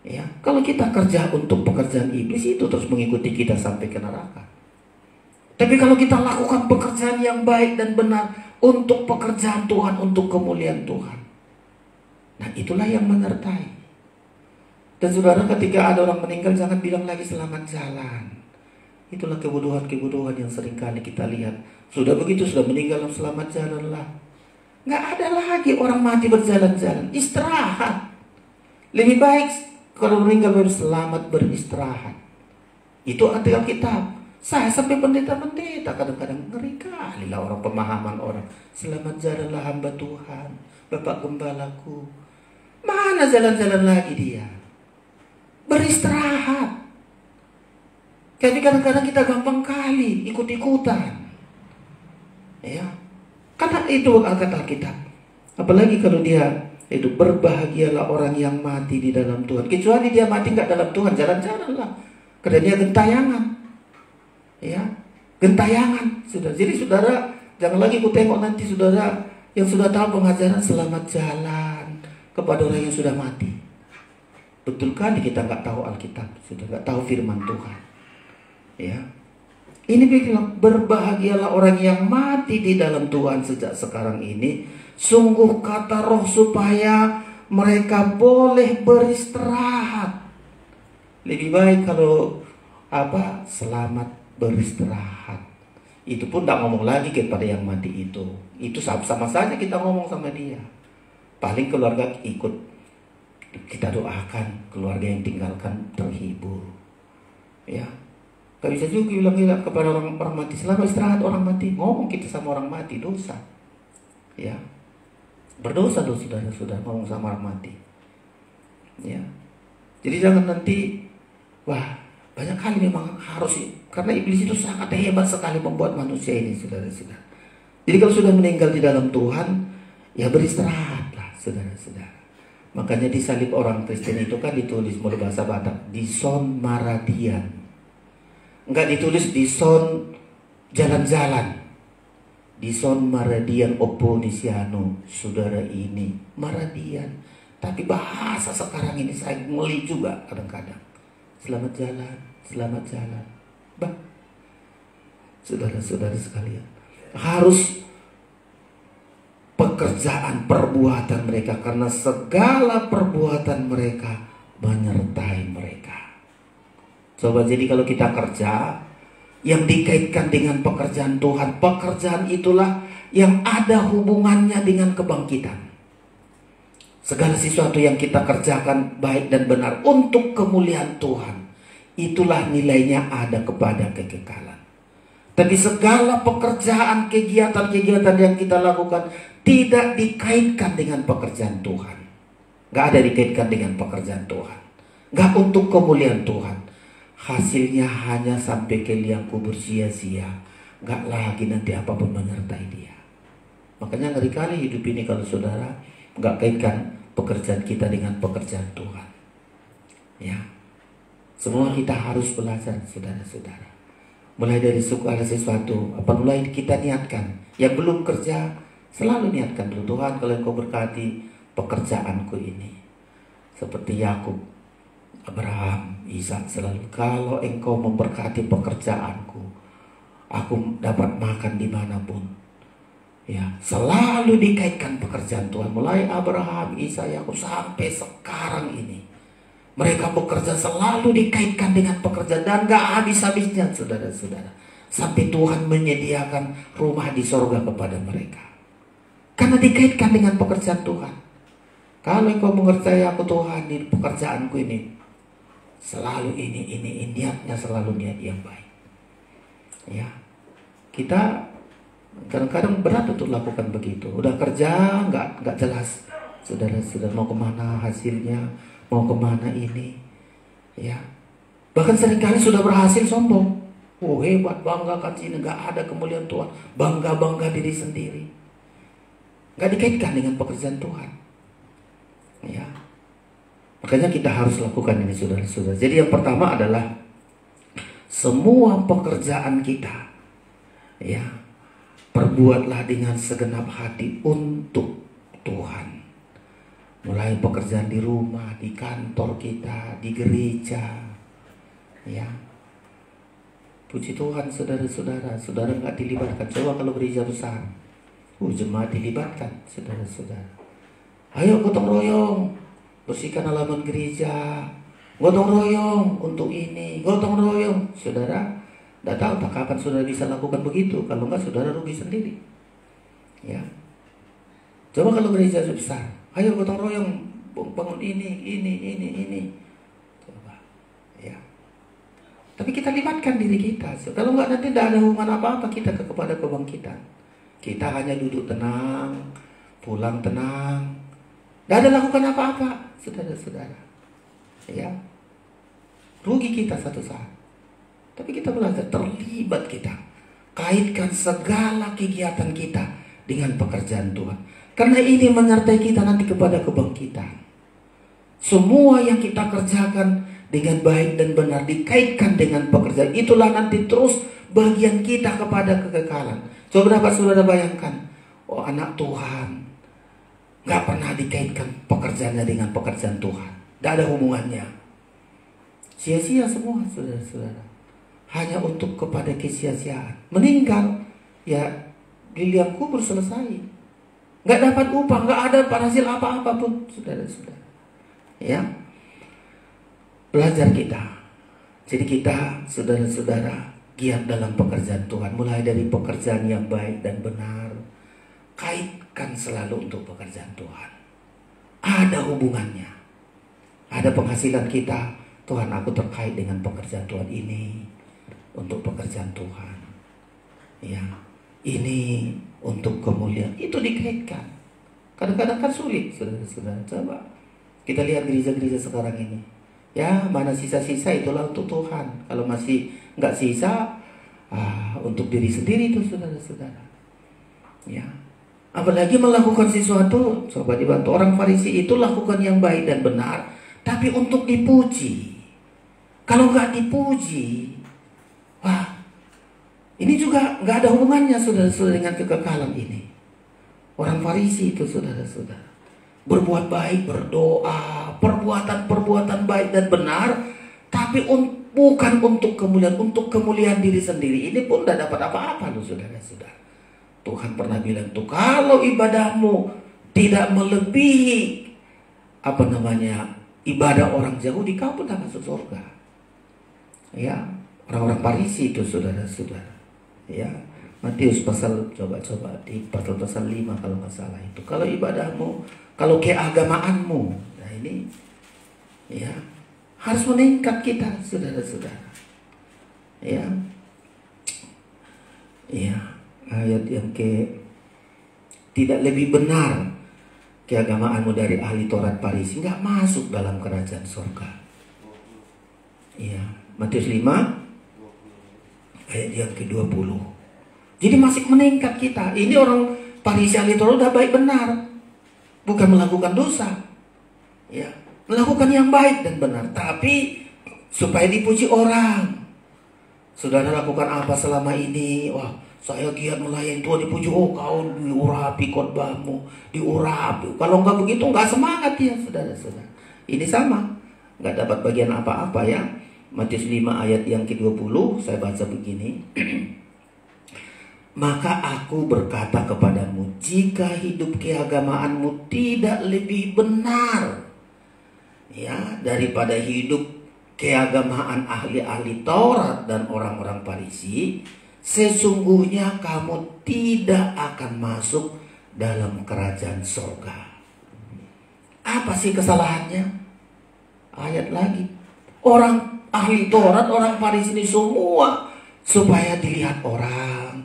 Ya, kalau kita kerja untuk pekerjaan iblis, itu terus mengikuti kita sampai ke neraka. Tapi kalau kita lakukan pekerjaan yang baik dan benar untuk pekerjaan Tuhan, untuk kemuliaan Tuhan, nah itulah yang menyertai. Dan saudara, ketika ada orang meninggal, jangan bilang lagi selamat jalan. Itulah kebodohan-kebodohan yang seringkali kita lihat. Sudah begitu, sudah meninggal, selamat jalan lah. Nggak ada lagi orang mati berjalan-jalan. Istirahat. Lebih baik kalau meninggal selamat beristirahat. Itu arti Alkitab. Saya sampai pendeta-pendeta kadang-kadang ngeri kali lah orang, pemahaman orang. Selamat jalanlah hamba Tuhan, Bapak Gembalaku. Mana jalan-jalan lagi dia? Beristirahat. Tapi kadang-kadang kita gampang kali ikut-ikutan. Ya. Karena itu kata Alkitab. Apalagi kalau dia itu, berbahagialah orang yang mati di dalam Tuhan. Kecuali dia mati nggak dalam Tuhan, jalan-jalanlah. Karena dia gentayangan. Ya, gentayangan. Jadi saudara, jangan lagi ku tengok nanti saudara yang sudah tahu pengajaran selamat jalan kepada orang yang sudah mati. Betul kali kita nggak tahu Alkitab, sudah nggak tahu firman Tuhan. Ya, ini bilang berbahagialah orang yang mati di dalam Tuhan sejak sekarang ini. Sungguh kata Roh supaya mereka boleh beristirahat. Lebih baik kalau selamat beristirahat. Itu pun tak ngomong lagi kepada yang mati itu. Itu sama saja kita ngomong sama dia. Paling keluarga ikut, kita doakan keluarga yang tinggalkan terhibur. Ya, gak bisa juga bilang kepada orang mati, selamat istirahat orang mati. Ngomong kita sama orang mati dosa. Ya, berdosa loh saudara-saudara ngomong sama orang mati. Ya, jadi jangan nanti, wah banyak kali memang harus, karena iblis itu sangat hebat sekali membuat manusia ini, saudara-saudara. Jadi kalau sudah meninggal di dalam Tuhan, ya beristirahatlah, saudara-saudara. Makanya di salib orang Kristen itu kan ditulis menurut bahasa Batak, Dison Maradian. Enggak ditulis Dison jalan-jalan. Dison Maradian Opponisiano, saudara ini Maradian. Tapi bahasa sekarang ini saya ngeli juga kadang-kadang. Selamat jalan, selamat jalan. Bah, saudara-saudara sekalian, harus pekerjaan perbuatan mereka, karena segala perbuatan mereka menyertai mereka. Coba jadi kalau kita kerja yang dikaitkan dengan pekerjaan Tuhan, pekerjaan itulah yang ada hubungannya dengan kebangkitan. Segala sesuatu yang kita kerjakan baik dan benar untuk kemuliaan Tuhan, itulah nilainya ada kepada kekekalan. Tapi segala pekerjaan, kegiatan-kegiatan yang kita lakukan tidak dikaitkan dengan pekerjaan Tuhan. Gak ada dikaitkan dengan pekerjaan Tuhan. Gak untuk kemuliaan Tuhan. Hasilnya hanya sampai ke liang kubur sia-sia. Gak lagi nanti apapun menyertai dia. Makanya ngeri kali hidup ini kalau saudara gak kaitkan pekerjaan kita dengan pekerjaan Tuhan. Ya, semua kita harus belajar, saudara-saudara. Mulai dari segala sesuatu, apa mulai kita niatkan. Yang belum kerja, selalu niatkan dulu, Tuhan kalau Engkau berkati pekerjaanku ini. Seperti Yakub, Abraham, Ishak selalu, kalau Engkau memberkati pekerjaanku, aku dapat makan dimanapun. Ya, selalu dikaitkan pekerjaan Tuhan. Mulai Abraham, Ishak, Yakub sampai sekarang ini, mereka bekerja selalu dikaitkan dengan pekerjaan dan gak habis-habisnya, saudara-saudara. Sampai Tuhan menyediakan rumah di sorga kepada mereka. Karena dikaitkan dengan pekerjaan Tuhan. Kalau Engkau mengerti aku Tuhan di pekerjaanku ini, selalu ini niatnya selalu niat yang baik. Ya, kita kadang-kadang berat untuk lakukan begitu. Udah kerja nggak jelas, saudara-saudara mau kemana hasilnya, mau kemana ini, ya. Bahkan seringkali sudah berhasil sombong. Oh hebat, banggakan sini, nggak ada kemuliaan Tuhan, bangga diri sendiri. Nggak dikaitkan dengan pekerjaan Tuhan. Ya, makanya kita harus lakukan ini, saudara-saudara. Jadi yang pertama adalah semua pekerjaan kita, ya, perbuatlah dengan segenap hati untuk Tuhan. Mulai pekerjaan di rumah, di kantor kita, di gereja, ya. Puji Tuhan, saudara-saudara. Saudara nggak dilibatkan. Coba kalau gereja besar, jemaat dilibatkan, saudara-saudara. Ayo gotong royong, bersihkan halaman gereja. Gotong royong untuk ini, gotong royong. Saudara, tidak tahu tak kapan saudara bisa lakukan begitu. Kalau enggak, saudara rugi sendiri. Ya. Coba kalau gereja besar, ayo gotong royong bangun ini. Coba, ya. Tapi kita libatkan diri kita. Kalau enggak nanti tidak ada hubungan apa-apa kita kepada kebangkitan. Kita hanya duduk tenang, pulang tenang. Tidak ada lakukan apa-apa, saudara-saudara. Ya, rugi kita satu saat. Tapi kita belajar, terlibat kita. Kaitkan segala kegiatan kita dengan pekerjaan Tuhan. Karena ini menyertai kita nanti kepada kebangkitan. Semua yang kita kerjakan dengan baik dan benar dikaitkan dengan pekerjaan. Itulah nanti terus bagian kita kepada kekekalan. Coba dapat saudara bayangkan, oh anak Tuhan gak pernah dikaitkan pekerjaannya dengan pekerjaan Tuhan. Tidak ada hubungannya. Sia-sia semua, saudara-saudara. Hanya untuk kepada kesia-siaan. Meninggal, ya di liang kubur selesai. Gak dapat upah, gak ada hasil apa-apa pun, saudara-saudara. Ya, belajar kita. Jadi kita, saudara-saudara, giat dalam pekerjaan Tuhan, mulai dari pekerjaan yang baik dan benar, kaitkan selalu untuk pekerjaan Tuhan. Ada hubungannya. Ada penghasilan kita, Tuhan aku terkait dengan pekerjaan Tuhan ini, untuk pekerjaan Tuhan. Ya, ini untuk kemuliaan, itu dikaitkan. Kadang-kadang kan sulit, saudara-saudara. Coba kita lihat gereja-gereja sekarang ini. Ya, mana sisa-sisa itulah untuk Tuhan. Kalau masih nggak sisa, untuk diri sendiri itu, saudara-saudara. Ya, apalagi melakukan sesuatu, coba dibantu. Orang Farisi itu lakukan yang baik dan benar, tapi untuk dipuji. Kalau nggak dipuji, ini juga nggak ada hubungannya, saudara-saudara, dengan kekekalan ini. Orang Farisi itu, saudara-saudara, berbuat baik, berdoa, perbuatan-perbuatan baik dan benar, tapi bukan untuk kemuliaan diri sendiri. Ini pun tidak dapat apa-apa loh, saudara-saudara. Tuhan pernah bilang tuh, kalau ibadahmu tidak melebihi ibadah orang Yahudi, kau pun akan masuk surga. Ya, orang-orang Farisi itu, saudara-saudara. Ya, Matius pasal, coba di pasal 5 kalau nggak salah itu. Kalau ibadahmu, kalau keagamaanmu, nah ini ya harus meningkat kita, saudara-saudara. Ya, ayat yang tidak lebih benar keagamaanmu dari ahli Taurat Farisi, nggak masuk dalam kerajaan surga. Ya, Matius 5 ayat yang ke-20. Jadi masih meningkat kita. Ini orang Farisi ahli Taurat udah baik benar, bukan melakukan dosa. Ya, melakukan yang baik dan benar, tapi supaya dipuji orang. Saudara lakukan apa selama ini? Wah, saya giat melayani Tuhan, dipuji. Oh, kau diurapi khotbahmu, diurapi. Kalau nggak begitu nggak semangat ya, saudara-saudara. Ini sama, nggak dapat bagian apa-apa ya. Matius 5 ayat yang ke-20, saya baca begini. Maka aku berkata kepadamu, jika hidup keagamaanmu tidak lebih benar ya daripada hidup keagamaan ahli-ahli Taurat dan orang-orang Farisi, sesungguhnya kamu tidak akan masuk dalam kerajaan surga. Apa sih kesalahannya? Ayat lagi. Orang ahli Taurat, orang Farisi ini semua supaya dilihat orang,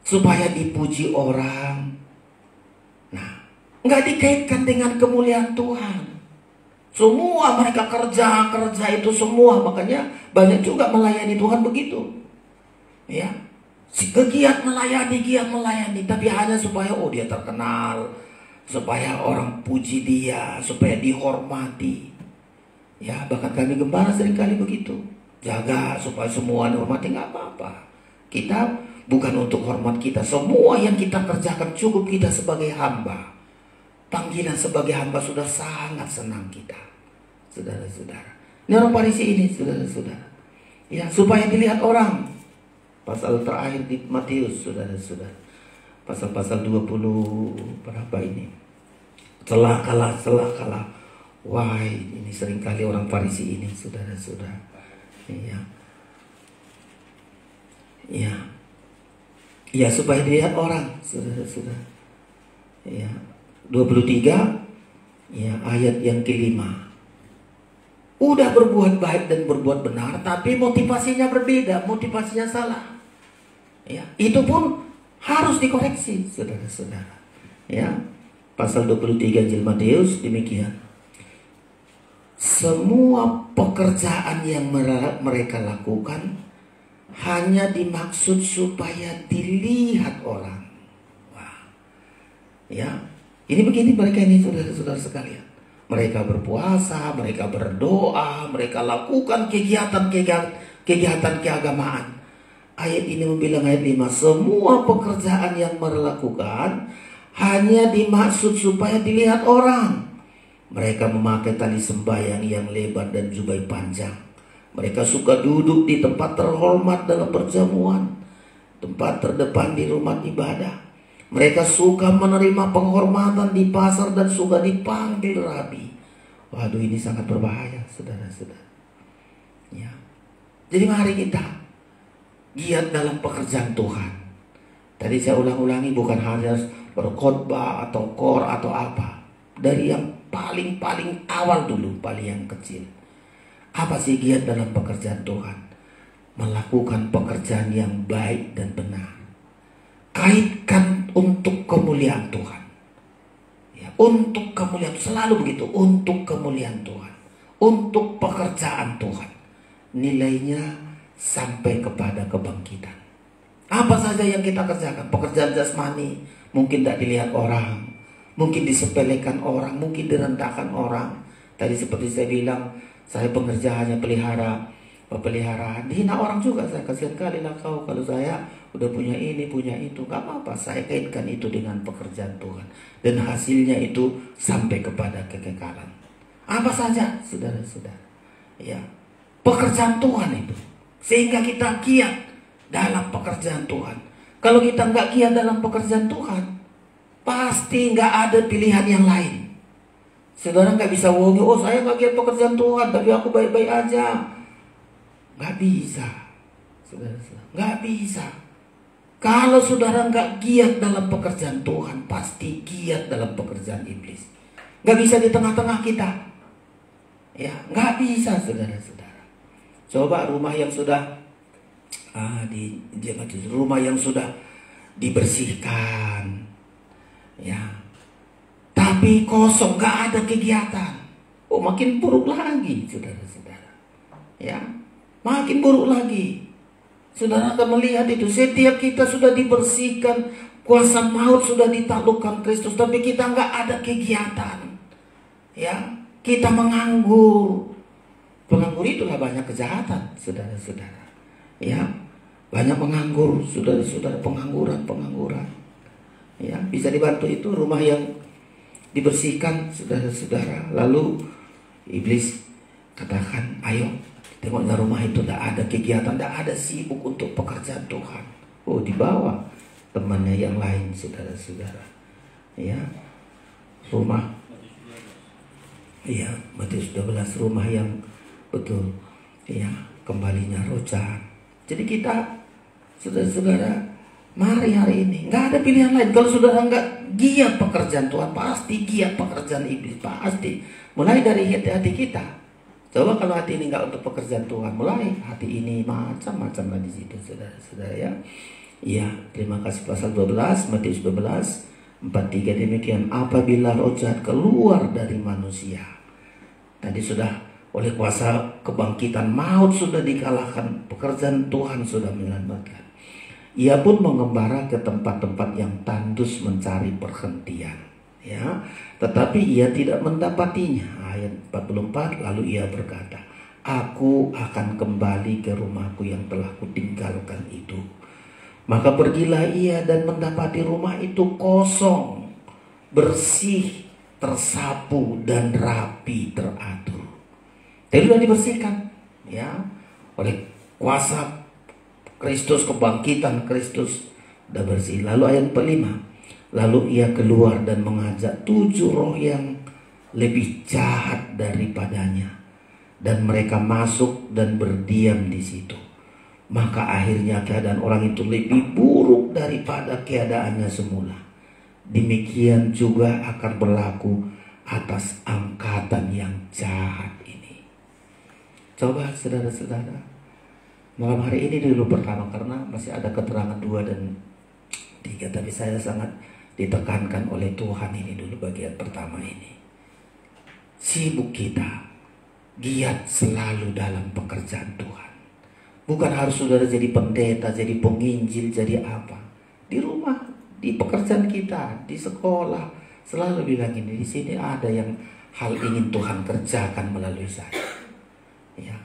supaya dipuji orang. Nah, nggak dikaitkan dengan kemuliaan Tuhan. Semua mereka kerja itu semua, makanya banyak juga melayani Tuhan begitu. Ya, giat melayani, tapi hanya supaya dia terkenal, supaya orang puji dia, supaya dihormati. Ya, bahkan kami gembala seringkali begitu. Jaga supaya semua dihormati, nggak apa-apa. Kita bukan untuk hormat kita. Semua yang kita kerjakan cukup kita sebagai hamba. Panggilan sebagai hamba sudah sangat senang kita, saudara-saudara. Ini orang Farisi ini, saudara-saudara. Ya, supaya dilihat orang. Pasal terakhir di Matius, saudara-saudara. Pasal-pasal 20 berapa ini? Celakalah. Wah, ini seringkali orang Farisi ini, saudara-saudara. Ya, supaya dilihat orang, saudara-saudara. Ya, 23 ya ayat yang ke-5. Udah berbuat baik dan berbuat benar, tapi motivasinya berbeda, motivasinya salah. Ya, itu pun harus dikoreksi, saudara-saudara. Ya, pasal 23 Injil Matius demikian. Semua pekerjaan yang mereka lakukan hanya dimaksud supaya dilihat orang. Wah. Ya, ini begini mereka ini, saudara-saudara sekalian. Mereka berpuasa, mereka berdoa, mereka lakukan kegiatan keagamaan. Ayat ini membilang, ayat 5, semua pekerjaan yang mereka lakukan hanya dimaksud supaya dilihat orang. Mereka memakai tali sembahyang yang lebar dan jubah panjang. Mereka suka duduk di tempat terhormat dalam perjamuan, tempat terdepan di rumah ibadah. Mereka suka menerima penghormatan di pasar dan suka dipanggil rabi. Waduh, ini sangat berbahaya, saudara-saudara. Ya. Jadi mari kita giat dalam pekerjaan Tuhan. Tadi saya ulang-ulangi, bukan hanya berkhotbah atau kor atau apa. Dari yang paling awal dulu, paling yang kecil. Apa sih giat dalam pekerjaan Tuhan? Melakukan pekerjaan yang baik dan benar. Kaitkan untuk kemuliaan Tuhan. Ya, untuk kemuliaan, selalu begitu, untuk kemuliaan Tuhan. Untuk pekerjaan Tuhan. Nilainya sampai kepada kebangkitan. Apa saja yang kita kerjakan, pekerjaan jasmani, mungkin tidak dilihat orang, mungkin disepelekan orang, mungkin direndahkan orang. Tadi seperti saya bilang, saya pengerja hanya peliharaan, dihina orang juga. Saya kasihan kali lah kau, kalau saya udah punya ini, punya itu. Gak apa-apa, saya kaitkan itu dengan pekerjaan Tuhan. Dan hasilnya itu sampai kepada kekekalan. Apa saja, saudara-saudara. Ya, pekerjaan Tuhan itu. Sehingga kita giat dalam pekerjaan Tuhan. Kalau kita nggak giat dalam pekerjaan Tuhan, pasti nggak ada pilihan yang lain. Saudara nggak bisa wongi, oh saya nggak giat pekerjaan Tuhan, tapi aku baik-baik aja. Nggak bisa, saudara, nggak bisa. Kalau saudara nggak giat dalam pekerjaan Tuhan, pasti giat dalam pekerjaan iblis. Nggak bisa di tengah-tengah kita. Ya, nggak bisa, saudara-saudara. Coba rumah yang sudah rumah yang sudah dibersihkan, ya, tapi kosong, nggak ada kegiatan, oh makin buruk lagi, saudara-saudara, ya, makin buruk lagi. Saudara akan melihat itu, setiap kita sudah dibersihkan, kuasa maut sudah ditaklukkan Kristus, tapi kita nggak ada kegiatan, ya, kita menganggur. Penganggur itulah banyak kejahatan, saudara-saudara. Ya, banyak menganggur, saudara-saudara, pengangguran. Ya, bisa dibantu itu rumah yang dibersihkan, saudara-saudara. Lalu iblis katakan, ayo, tengoknya rumah itu tidak ada kegiatan, tidak ada sibuk untuk pekerjaan Tuhan. Oh, dibawa temannya yang lain, saudara-saudara. Ya, rumah, ya, Matius 12, rumah yang betul, ya, kembalinya rojan. Jadi kita, saudara-saudara, mari hari ini, nggak ada pilihan lain. Kalau saudara nggak giat pekerjaan Tuhan, pasti giat pekerjaan iblis, pasti. Mulai dari hati kita. Coba kalau hati ini nggak untuk pekerjaan Tuhan, mulai hati ini macam-macam lah di situ, saudara-saudara, ya. Ya, terima kasih. Pasal 12, Matius 12, 43 demikian. Apabila roh jahat keluar dari manusia, tadi sudah oleh kuasa kebangkitan maut sudah dikalahkan, pekerjaan Tuhan sudah menyelamatkan. Ia pun mengembara ke tempat-tempat yang tandus mencari perhentian, ya, tetapi ia tidak mendapatinya. Ayat 44, lalu ia berkata, aku akan kembali ke rumahku yang telah kutinggalkan itu. Maka pergilah ia dan mendapati rumah itu kosong, bersih, tersapu dan rapi teratur. Jadi sudah dibersihkan, ya, oleh kuasa Kristus, kebangkitan Kristus, sudah bersih. Lalu ayat 45, lalu ia keluar dan mengajak 7 roh yang lebih jahat daripadanya, dan mereka masuk dan berdiam di situ. Maka akhirnya keadaan orang itu lebih buruk daripada keadaannya semula. Demikian juga akan berlaku atas angkatan yang jahat ini. Coba saudara-saudara, malam hari ini dulu pertama, karena masih ada keterangan 2 dan 3, tapi saya sangat ditekankan oleh Tuhan ini dulu bagian pertama ini. Sibuk kita, giat selalu dalam pekerjaan Tuhan. Bukan harus saudara jadi pendeta, jadi penginjil, jadi apa. Di rumah, di pekerjaan kita, di sekolah, selalu bilang ini, di sini ada yang hal ingin Tuhan kerjakan melalui saya. Ya,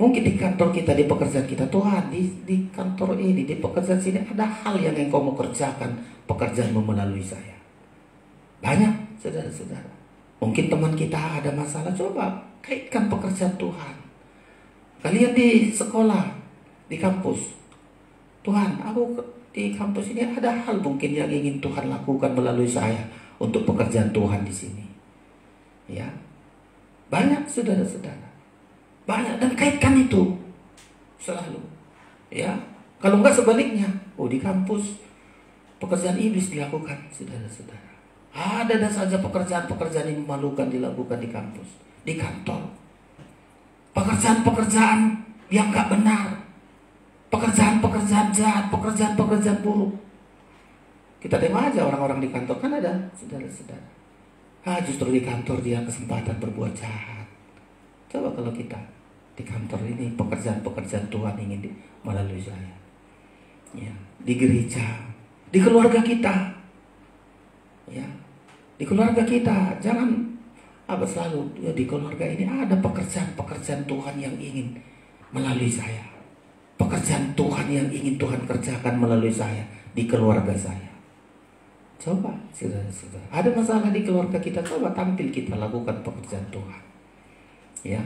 mungkin di kantor kita, di pekerjaan kita, Tuhan di kantor ini, di pekerjaan sini ada hal yang engkau mau kerjakan, pekerjaanmu melalui saya. Banyak, saudara-saudara. Mungkin teman kita ada masalah, coba kaitkan pekerjaan Tuhan. Kalian di sekolah, di kampus, Tuhan, aku di kampus ini ada hal mungkin yang ingin Tuhan lakukan melalui saya untuk pekerjaan Tuhan di sini. Ya, banyak, saudara-saudara. Banyak, dan kaitkan itu selalu, ya. Kalau enggak sebaliknya, di kampus pekerjaan iblis dilakukan, saudara-saudara. Ada saja pekerjaan-pekerjaan yang memalukan dilakukan di kampus, di kantor. Pekerjaan-pekerjaan yang enggak benar, pekerjaan-pekerjaan jahat, pekerjaan-pekerjaan buruk. Kita tengok aja orang-orang di kantor kan ada, saudara-saudara. Justru di kantor dia kesempatan berbuat jahat. Coba kalau kita di kantor ini pekerjaan-pekerjaan Tuhan ingin melalui saya. Ya, di gereja, di keluarga kita. Ya, di keluarga kita jangan selalu di keluarga ini ada pekerjaan-pekerjaan Tuhan yang ingin melalui saya. Pekerjaan Tuhan yang ingin Tuhan kerjakan melalui saya di keluarga saya. Coba, saudara-saudara, ada masalah di keluarga kita, coba tampil kita lakukan pekerjaan Tuhan. Ya,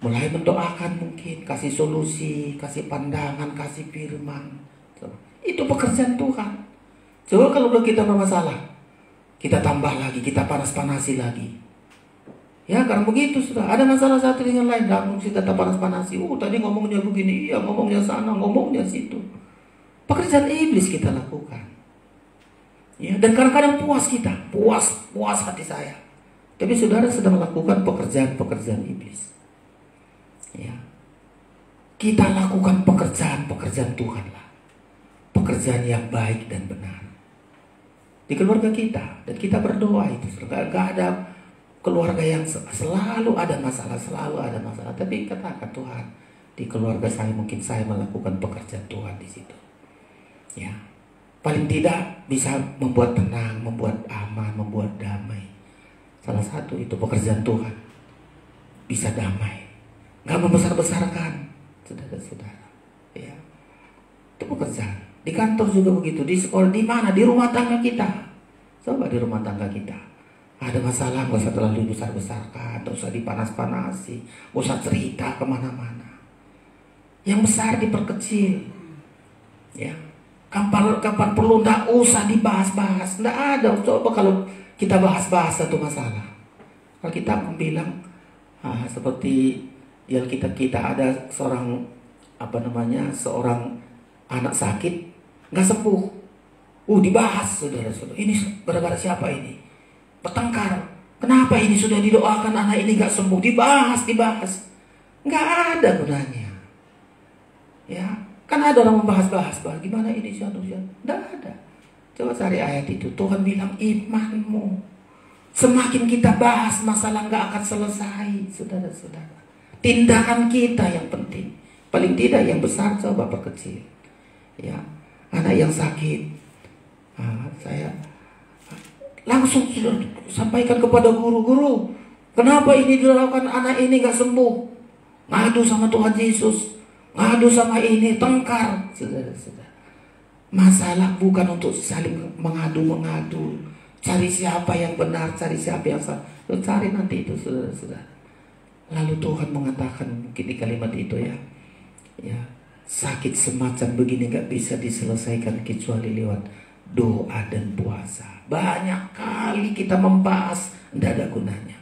mulai mendoakan mungkin, kasih solusi, kasih pandangan, kasih firman. Coba. Itu pekerjaan Tuhan. Coba kalau kita bermasalah, kita tambah lagi, kita panas-panasi lagi. Ya, karena begitu sudah. Ada masalah satu dengan lain, langsung kita panas-panasi. Tadi ngomongnya begini, iya ngomongnya sana, ngomongnya situ. Pekerjaan iblis kita lakukan. Ya, dan kadang-kadang puas hati saya. Tapi saudara sedang melakukan pekerjaan-pekerjaan iblis. Ya, kita lakukan pekerjaan-pekerjaan Tuhan lah, pekerjaan yang baik dan benar di keluarga kita, dan kita berdoa itu. Gak ada keluarga yang selalu ada masalah. Tapi katakan Tuhan, di keluarga saya mungkin saya melakukan pekerjaan Tuhan di situ. Ya. Paling tidak bisa membuat tenang, membuat aman, membuat damai. Salah satu itu pekerjaan Tuhan. Bisa damai. Gak membesar-besarkan, saudara-saudara. Ya. Itu pekerjaan. Di kantor juga begitu, di sekolah, di mana? Di rumah tangga kita. Coba di rumah tangga kita. Ada masalah, gak usah terlalu besar-besarkan, gak usah dipanas-panasi, gak usah cerita kemana-mana. Yang besar diperkecil. Ya. Kapan perlu, nggak usah dibahas-bahas. Nggak ada. Coba kalau kita bahas-bahas satu masalah. Kalau kita bilang seperti di Alkitab kita ada seorang anak sakit nggak sembuh. Dibahas saudara-saudara. Ini gara-gara siapa ini? Bertengkar. Kenapa ini sudah didoakan anak ini nggak sembuh? Dibahas. Nggak ada gunanya. Ya. Kan ada orang membahas-bahas, gimana ini siapa? Tidak ada. Coba cari ayat itu. Tuhan bilang imanmu. Semakin kita bahas masalah nggak akan selesai, saudara-saudara. Tindakan kita yang penting. Paling tidak yang besar coba perkecil. Ya, anak yang sakit, saya langsung sampaikan kepada guru. Kenapa ini dilakukan anak ini nggak sembuh? Ngadu sama Tuhan Yesus. Ngadu sama ini, tengkar, saudara-saudara. Masalah bukan untuk saling mengadu. Cari siapa yang benar, cari siapa yang salah. Cari nanti itu, saudara-saudara. Lalu Tuhan mengatakan mungkin di kalimat itu ya, sakit semacam begini gak bisa diselesaikan kecuali lewat doa dan puasa. Banyak kali kita membahas, tidak ada gunanya.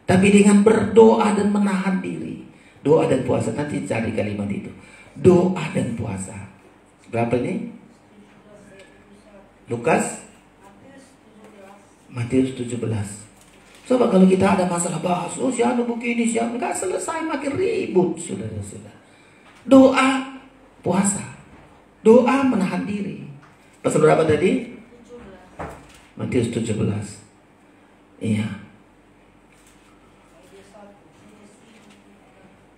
Tapi dengan berdoa dan menahan diri. Doa dan puasa, nanti cari kalimat itu. Doa dan puasa. Berapa ini? Matius 17. Coba kalau kita ada masalah bahas, siapa begini, siapa enggak selesai, makin ribut, saudara-saudara. Doa, puasa. Doa, menahan diri. Pasal berapa tadi? Matius 17. Iya.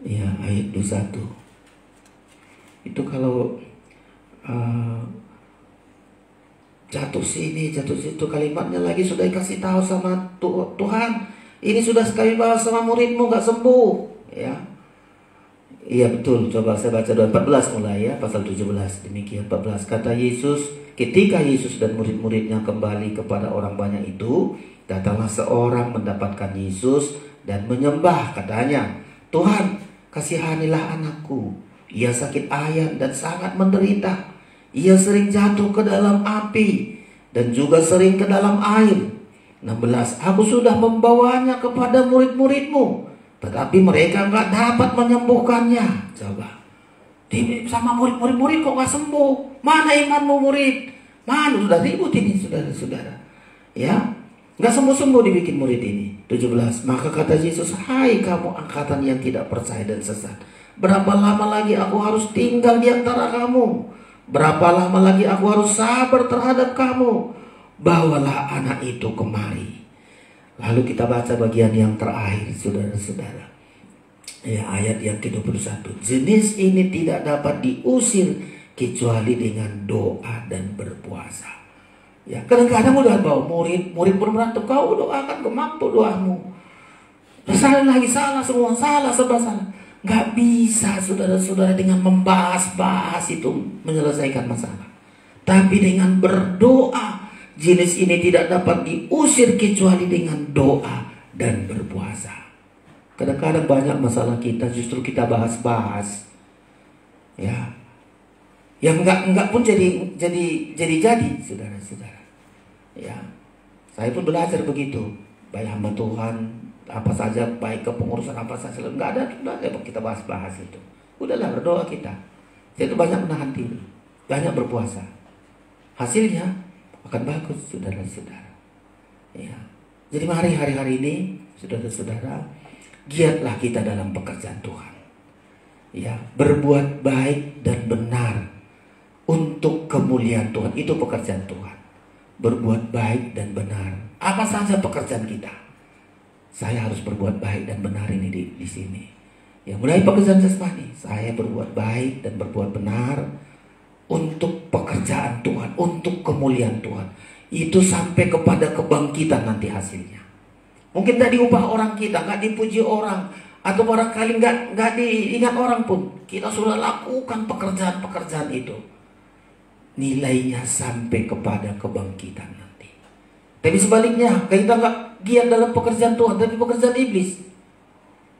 Ya, ayat 21. Itu kalau jatuh sini, jatuh situ, kalimatnya lagi sudah dikasih tahu sama Tuhan. Ini sudah sekali bahas sama muridmu gak sembuh. Ya. Iya betul, coba saya baca 14 mulai ya, pasal 17. Demikian 14. Kata Yesus, ketika Yesus dan murid-muridnya kembali kepada orang banyak itu, datanglah seorang mendapatkan Yesus dan menyembah, katanya, Tuhan, kasihanilah anakku. Ia sakit ayan dan sangat menderita. Ia sering jatuh ke dalam api dan juga sering ke dalam air. 16. Aku sudah membawanya kepada murid-muridmu, tetapi mereka enggak dapat menyembuhkannya. Sama murid kok gak sembuh? Mana imanmu murid? Mana sudah ribut ini saudara-saudara. Ya, gak sembuh-sembuh dibikin murid ini. 17. Maka kata Yesus, hai kamu angkatan yang tidak percaya dan sesat. Berapa lama lagi aku harus tinggal di antara kamu? Berapa lama lagi aku harus sabar terhadap kamu? Bawalah anak itu kemari. Lalu kita baca bagian yang terakhir saudara-saudara. Ya, ayat yang ke-21. Jenis ini tidak dapat diusir kecuali dengan doa dan berpuasa. Ya, kadang-kadang udah bawa murid pun berantem, kau doakan kemampu doamu. Salah lagi, salah semua, salah serba salah. Gak bisa saudara-saudara dengan membahas-bahas itu menyelesaikan masalah. Tapi dengan berdoa, jenis ini tidak dapat diusir kecuali dengan doa dan berpuasa. Kadang-kadang banyak masalah kita justru kita bahas-bahas, ya, yang enggak pun jadi saudara-saudara. Ya, saya pun belajar begitu. Baik hamba Tuhan, apa saja, baik kepengurusan apa saja, enggak ada kita bahas-bahas itu. Udahlah berdoa kita. Saya itu banyak menahan diri, banyak berpuasa. Hasilnya akan bagus saudara-saudara. Ya, jadi mari hari-hari ini saudara-saudara, giatlah kita dalam pekerjaan Tuhan. Ya, berbuat baik dan benar untuk kemuliaan Tuhan. Itu pekerjaan Tuhan. Berbuat baik dan benar. Apa saja pekerjaan kita. Saya harus berbuat baik dan benar ini di sini. Ya, mulai pekerjaan jasmani, saya berbuat baik dan berbuat benar untuk pekerjaan Tuhan, untuk kemuliaan Tuhan. Itu sampai kepada kebangkitan nanti hasilnya. Mungkin tidak diubah orang kita, nggak dipuji orang, atau barangkali nggak diingat orang pun. Kita sudah lakukan pekerjaan-pekerjaan itu. Nilainya sampai kepada kebangkitan nanti. Tapi sebaliknya, kita nggak giat dalam pekerjaan Tuhan, tapi pekerjaan iblis.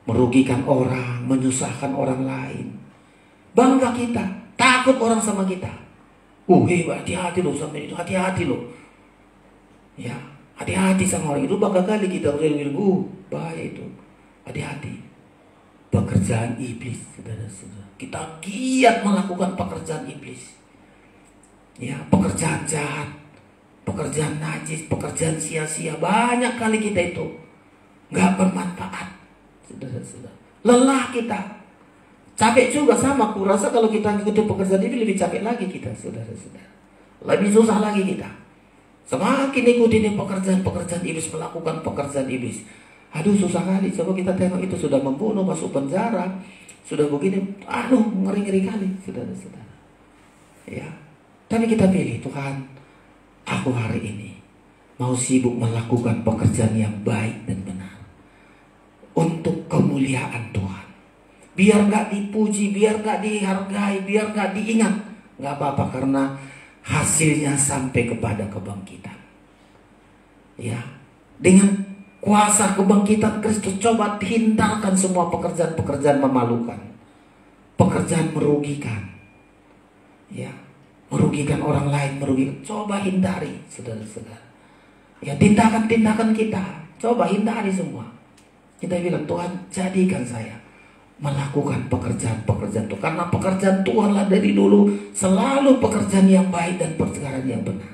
Merugikan orang, menyusahkan orang lain. Bangga kita, takut orang sama kita. Hati-hati loh sama itu, hati-hati loh. Ya. Hati-hati sama orang itu, bangga kali kita bahaya itu. Hati-hati. Pekerjaan iblis, saudara-saudara. Kita giat melakukan pekerjaan iblis. Ya, pekerjaan jahat, pekerjaan najis, pekerjaan sia-sia. Banyak kali kita itu nggak bermanfaat, saudara-saudara. Lelah kita, capek juga sama. Aku rasa kalau kita ngikutin pekerjaan ini lebih capek lagi kita, saudara-saudara. Lebih susah lagi kita. Semakin ikutin pekerjaan iblis, melakukan pekerjaan iblis. Aduh, susah kali. Coba kita tengok itu sudah membunuh, masuk penjara, sudah begini. Aduh, ngeri-ngeri kali, saudara-saudara. Ya, tapi kita pilih, Tuhan, aku hari ini mau sibuk melakukan pekerjaan yang baik dan benar untuk kemuliaan Tuhan. Biar nggak dipuji, biar nggak dihargai, biar nggak diingat, nggak apa-apa, karena hasilnya sampai kepada kebangkitan. Ya, dengan kuasa kebangkitan Kristus, coba hindarkan semua pekerjaan-pekerjaan memalukan, pekerjaan merugikan. Ya, merugikan orang lain, coba hindari, saudara-saudara. Ya, tindakan-tindakan kita, coba hindari semua. Kita bilang, Tuhan, jadikan saya melakukan pekerjaan-pekerjaan Tuhan. Karena pekerjaan Tuhanlah dari dulu selalu pekerjaan yang baik dan pekerjaan yang benar.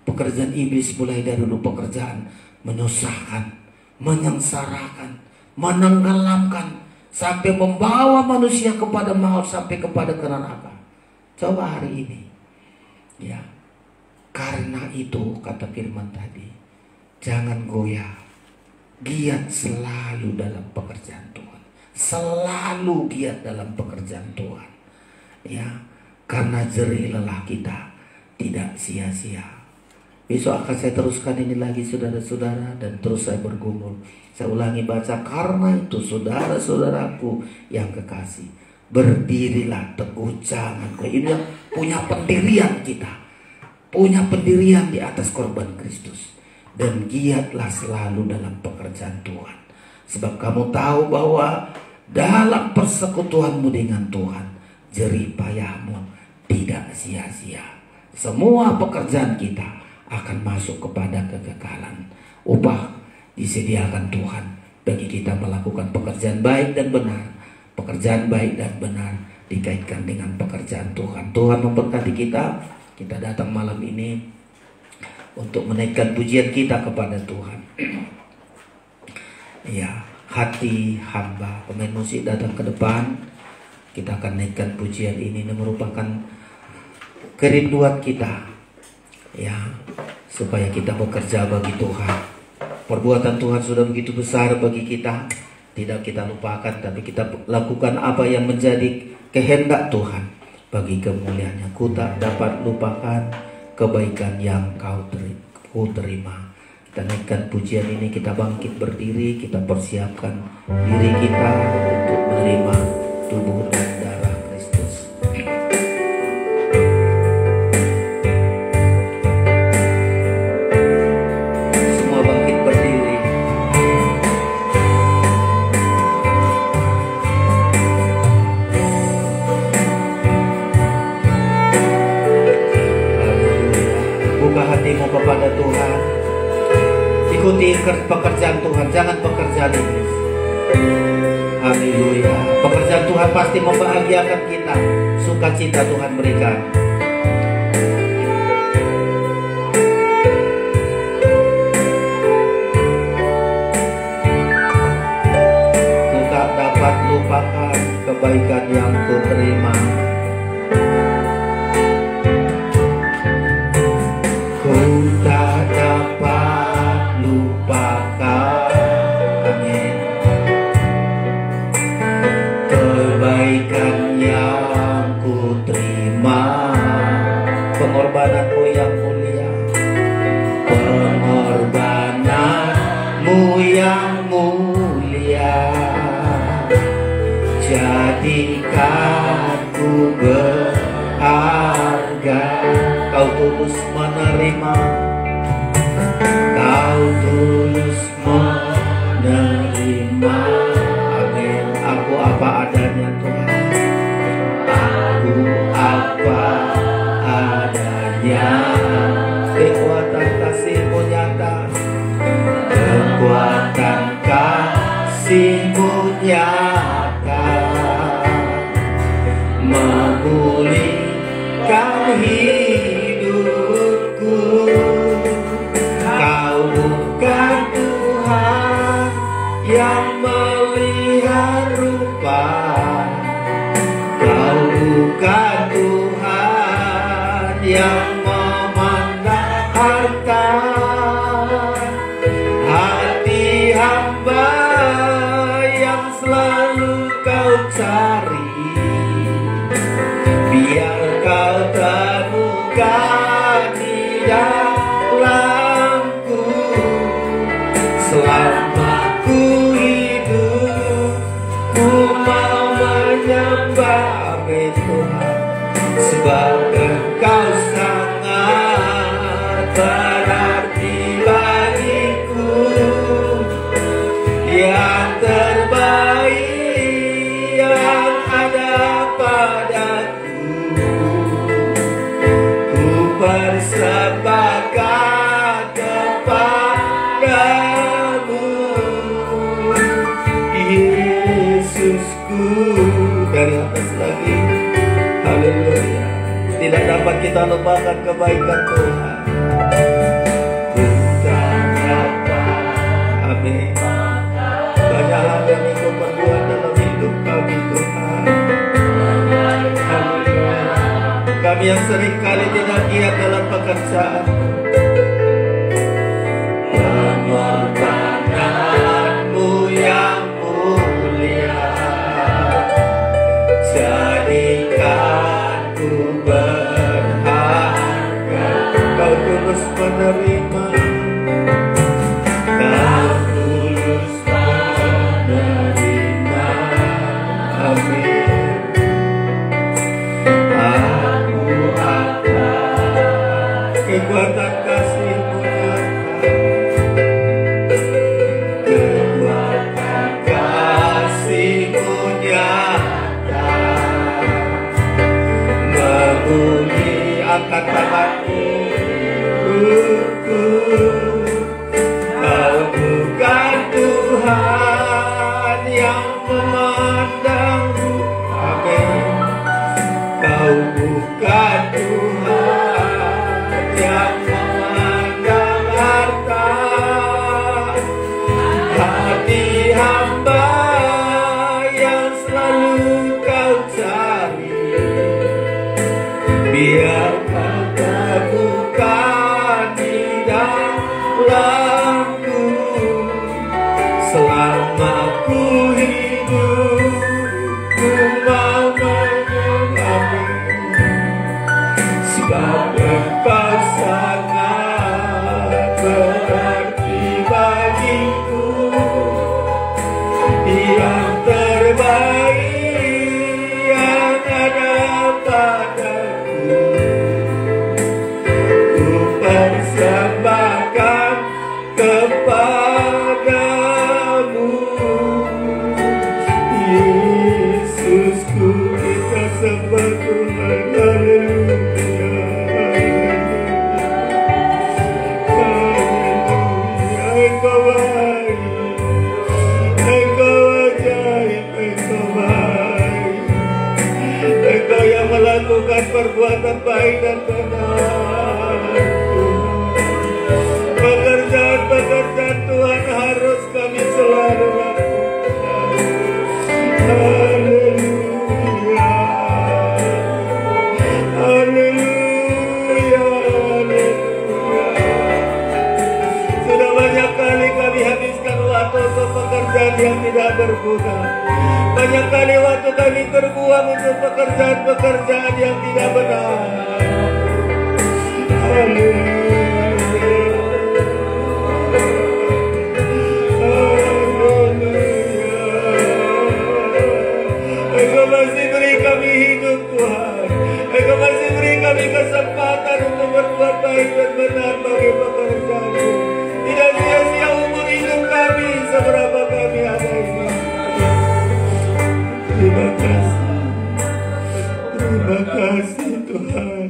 Pekerjaan iblis mulai dari dulu pekerjaan menyusahkan, menyengsarakan, menenggelamkan, sampai membawa manusia kepada maut, sampai kepada neraka. Coba hari ini, ya, karena itu kata firman tadi, jangan goyah, giat selalu dalam pekerjaan Tuhan. Selalu giat dalam pekerjaan Tuhan. Ya, karena jerih lelah kita tidak sia-sia. Besok akan saya teruskan ini lagi saudara-saudara, dan terus saya bergumul. Saya ulangi baca, karena itu saudara-saudaraku yang kekasih, berdirilah teguh, jangan goyah. Ini yang punya pendirian kita, punya pendirian di atas korban Kristus, dan giatlah selalu dalam pekerjaan Tuhan. Sebab kamu tahu bahwa dalam persekutuanmu dengan Tuhan, jerih payahmu tidak sia-sia. Semua pekerjaan kita akan masuk kepada kekekalan. Upah disediakan Tuhan bagi kita melakukan pekerjaan baik dan benar. Pekerjaan baik dan benar dikaitkan dengan pekerjaan Tuhan. Tuhan memberkati kita. Kita datang malam ini untuk menaikkan pujian kita kepada Tuhan. Ya, hati hamba. Pemain musik datang ke depan. Kita akan naikkan pujian ini. Ini merupakan kerinduan kita, ya, supaya kita bekerja bagi Tuhan. Perbuatan Tuhan sudah begitu besar bagi kita. Tidak kita lupakan, tapi kita lakukan apa yang menjadi kehendak Tuhan bagi kemuliaannya. Ku tak dapat lupakan kebaikan yang kau terima. Kita naikkan pujian ini, kita bangkit berdiri, kita persiapkan diri kita untuk menerima tubuh dan darah Kristus. Semua bangkit berdiri. Buka hatimu kepada Tuhan. Ikuti pekerjaan Tuhan, jangan pekerjaan iblis. Haleluya. Pekerjaan Tuhan pasti membahagiakan kita. Sukacita Tuhan berikan. Ku tak dapat lupakan kebaikan yang ku terima. Ku tak dapat lupakan, amin, kebaikan yang ku terima. Pengorbananmu yang mulia, pengorbananmu yang mulia, jadikan ku berharga. Kau tulus menerima, kau tulus menerima. Amin. Aku apa adanya Tuhan, aku apa adanya. Kekuatan kasih-Mu nyata, kekuatan kasih-Mu nyata, memulihkan hidupku. Kau bukan Tuhan yang melihat rupa, Kau bukan Tuhan yang memandang harta. Hati hamba yang selalu Kau cari, biar Kau temukan di dalamku. Selama ku hidup, ku mau menyembah Tuhan, sebab Engkau sangat berarti bagiku. Yang terbaik yang ada padaku, ku persembahkan kepadamu, Yesusku. Dari atas lagi, haleluya. Tidak dapat kita lupakan kebaikan Tuhan. Ku tak dapat, amin. Banyak hal yang Engkau perbuat dalam hidup kami Tuhan. Haleluya. Kami yang seringkali tidak giat dalam pekerjaan, pengorbananmu yang mulia, jadikan ku berharga. Kau tulus menerima, Kau tulus menerima. Amin. Aku apa kekuatan kasih-Mu nyata, kekuatan kasih-Mu nyata, memulih. Angkat tanganmu, Kau bukan Tuhan yang memandangmu. Amin. yang memandang harta, hati hamba yang selalu kau cari. Biar kata bukan di dalamku, selama ku hidup ku mau mengenalmu. Sebab engkau sangat berarti bagiku, yang terbaik yang ada padaku. Ku persembahkan kepadamu, Yesusku, kita sembah Tuhan. Haleluya, haleluya. Engkau baik, Engkau ajaib, Engkau baik. Engkau yang melakukan perbuatan baik dan benar. Pekerjaan-pekerjaan Tuhan harus kami selalu lakukan. Haleluya, haleluya, haleluya. Sudah banyak kali kami habiskan waktu untuk pekerjaan yang tidak berguna. Banyak kali waktu kami terbuang untuk pekerjaan-pekerjaan yang tidak benar. Haleluya. Engkau masih beri kami hidup, Tuhan. Engkau masih beri kami kesempatan untuk berbuat baik dan benar bagi pekerjaan-Mu. Tidak sia-sia umur hidup kami seberapa kami ada ini. Terima kasih, terima kasih Tuhan.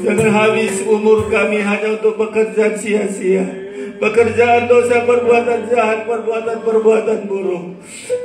Jangan habis umur kami hanya untuk pekerjaan sia-sia, pekerjaan dosa, perbuatan jahat, perbuatan buruk.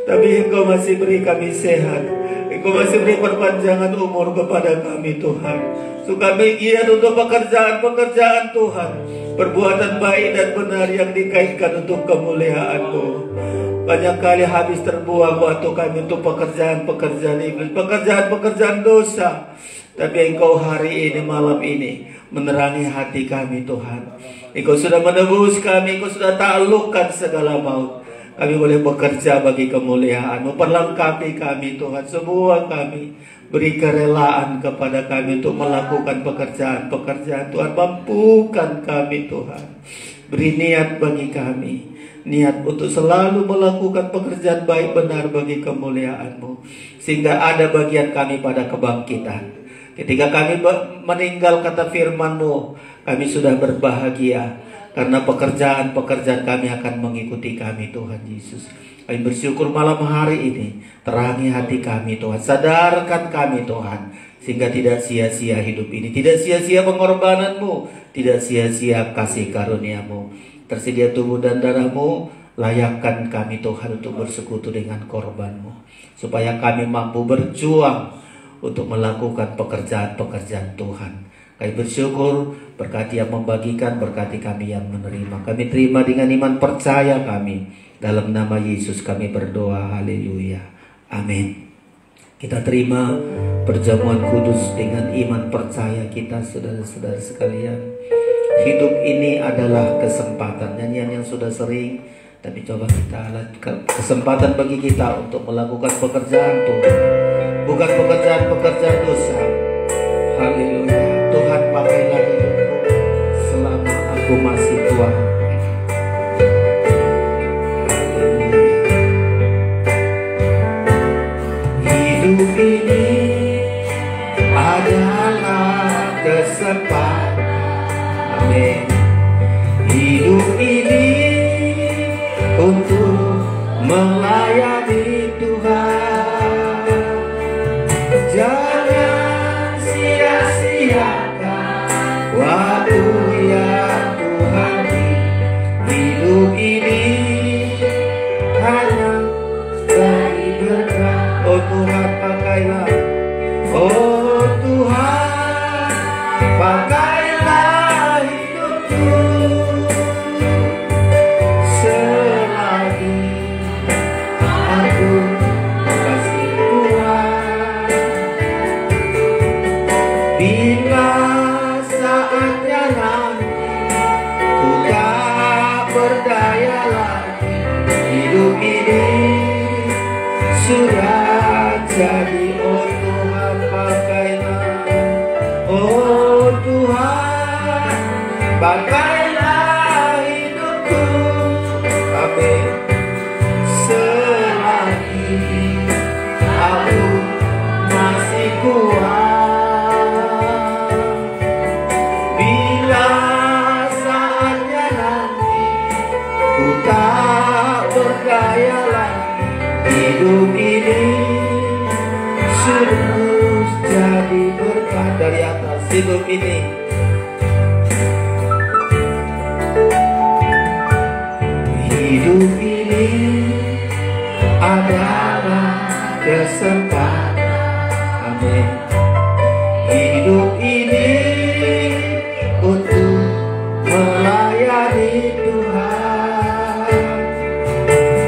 Tapi Engkau masih beri kami sehat. Engkau masih beri perpanjangan umur kepada kami, Tuhan. Suka kami giat untuk pekerjaan-pekerjaan Tuhan, perbuatan baik dan benar yang dikaitkan untuk kemuliaan-Mu. Banyak kali habis terbuang waktu kami untuk pekerjaan-pekerjaan iblis, pekerjaan-pekerjaan dosa. Tapi Engkau hari ini, malam ini menerangi hati kami, Tuhan. Engkau sudah menebus kami, Engkau sudah taklukkan segala maut. Kami boleh bekerja bagi kemuliaan-Mu. Perlengkapi kami, Tuhan, semua kami. Beri kerelaan kepada kami untuk melakukan pekerjaan-pekerjaan Tuhan. Mampukan kami, Tuhan. Beri niat bagi kami, niat untuk selalu melakukan pekerjaan baik benar bagi kemuliaan-Mu. Sehingga ada bagian kami pada kebangkitan. Ketika kami meninggal, kata firman-Mu, kami sudah berbahagia. Karena pekerjaan-pekerjaan kami akan mengikuti kami, Tuhan Yesus. Kami bersyukur malam hari ini. Terangi hati kami, Tuhan. Sadarkan kami, Tuhan. Sehingga tidak sia-sia hidup ini. Tidak sia-sia pengorbanan-Mu. Tidak sia-sia kasih karunia-Mu. Tersedia tubuh dan darah-Mu. Layakkan kami, Tuhan, untuk bersekutu dengan korban-Mu. Supaya kami mampu berjuang untuk melakukan pekerjaan-pekerjaan Tuhan. Kami bersyukur, berkati yang membagikan, berkati kami yang menerima. Kami terima dengan iman percaya kami. Dalam nama Yesus kami berdoa, haleluya, amin. Kita terima perjamuan kudus dengan iman percaya kita, saudara-saudara sekalian. Hidup ini adalah kesempatan, nyanyian yang sudah sering, tapi coba kita kesempatan bagi kita untuk melakukan pekerjaan Tuhan, bukan pekerjaan-pekerjaan dosa. Haleluya. Tuhan, pakailah hidupku selama aku masih tua. Hidup ini adalah kesempatan. Amin. Hidup ini untuk melayani Tuhan. Jangan sia-siakan waktu yang Tuhan beri. Hidup ini hanya bagi berkat. Oh Tuhan, pakailah. Oh Tuhan, pakailah sudah jadi. Oh Tuhan pakailah, oh Tuhan pakailah hidupku. Amin. Selagi aku masih kuat, bila saatnya nanti ku tak berdaya lagi, hidup ini sudah jadi berkat dari atas. Hidup ini adalah kesempatan. Amin. Hidup ini untuk melayani Tuhan.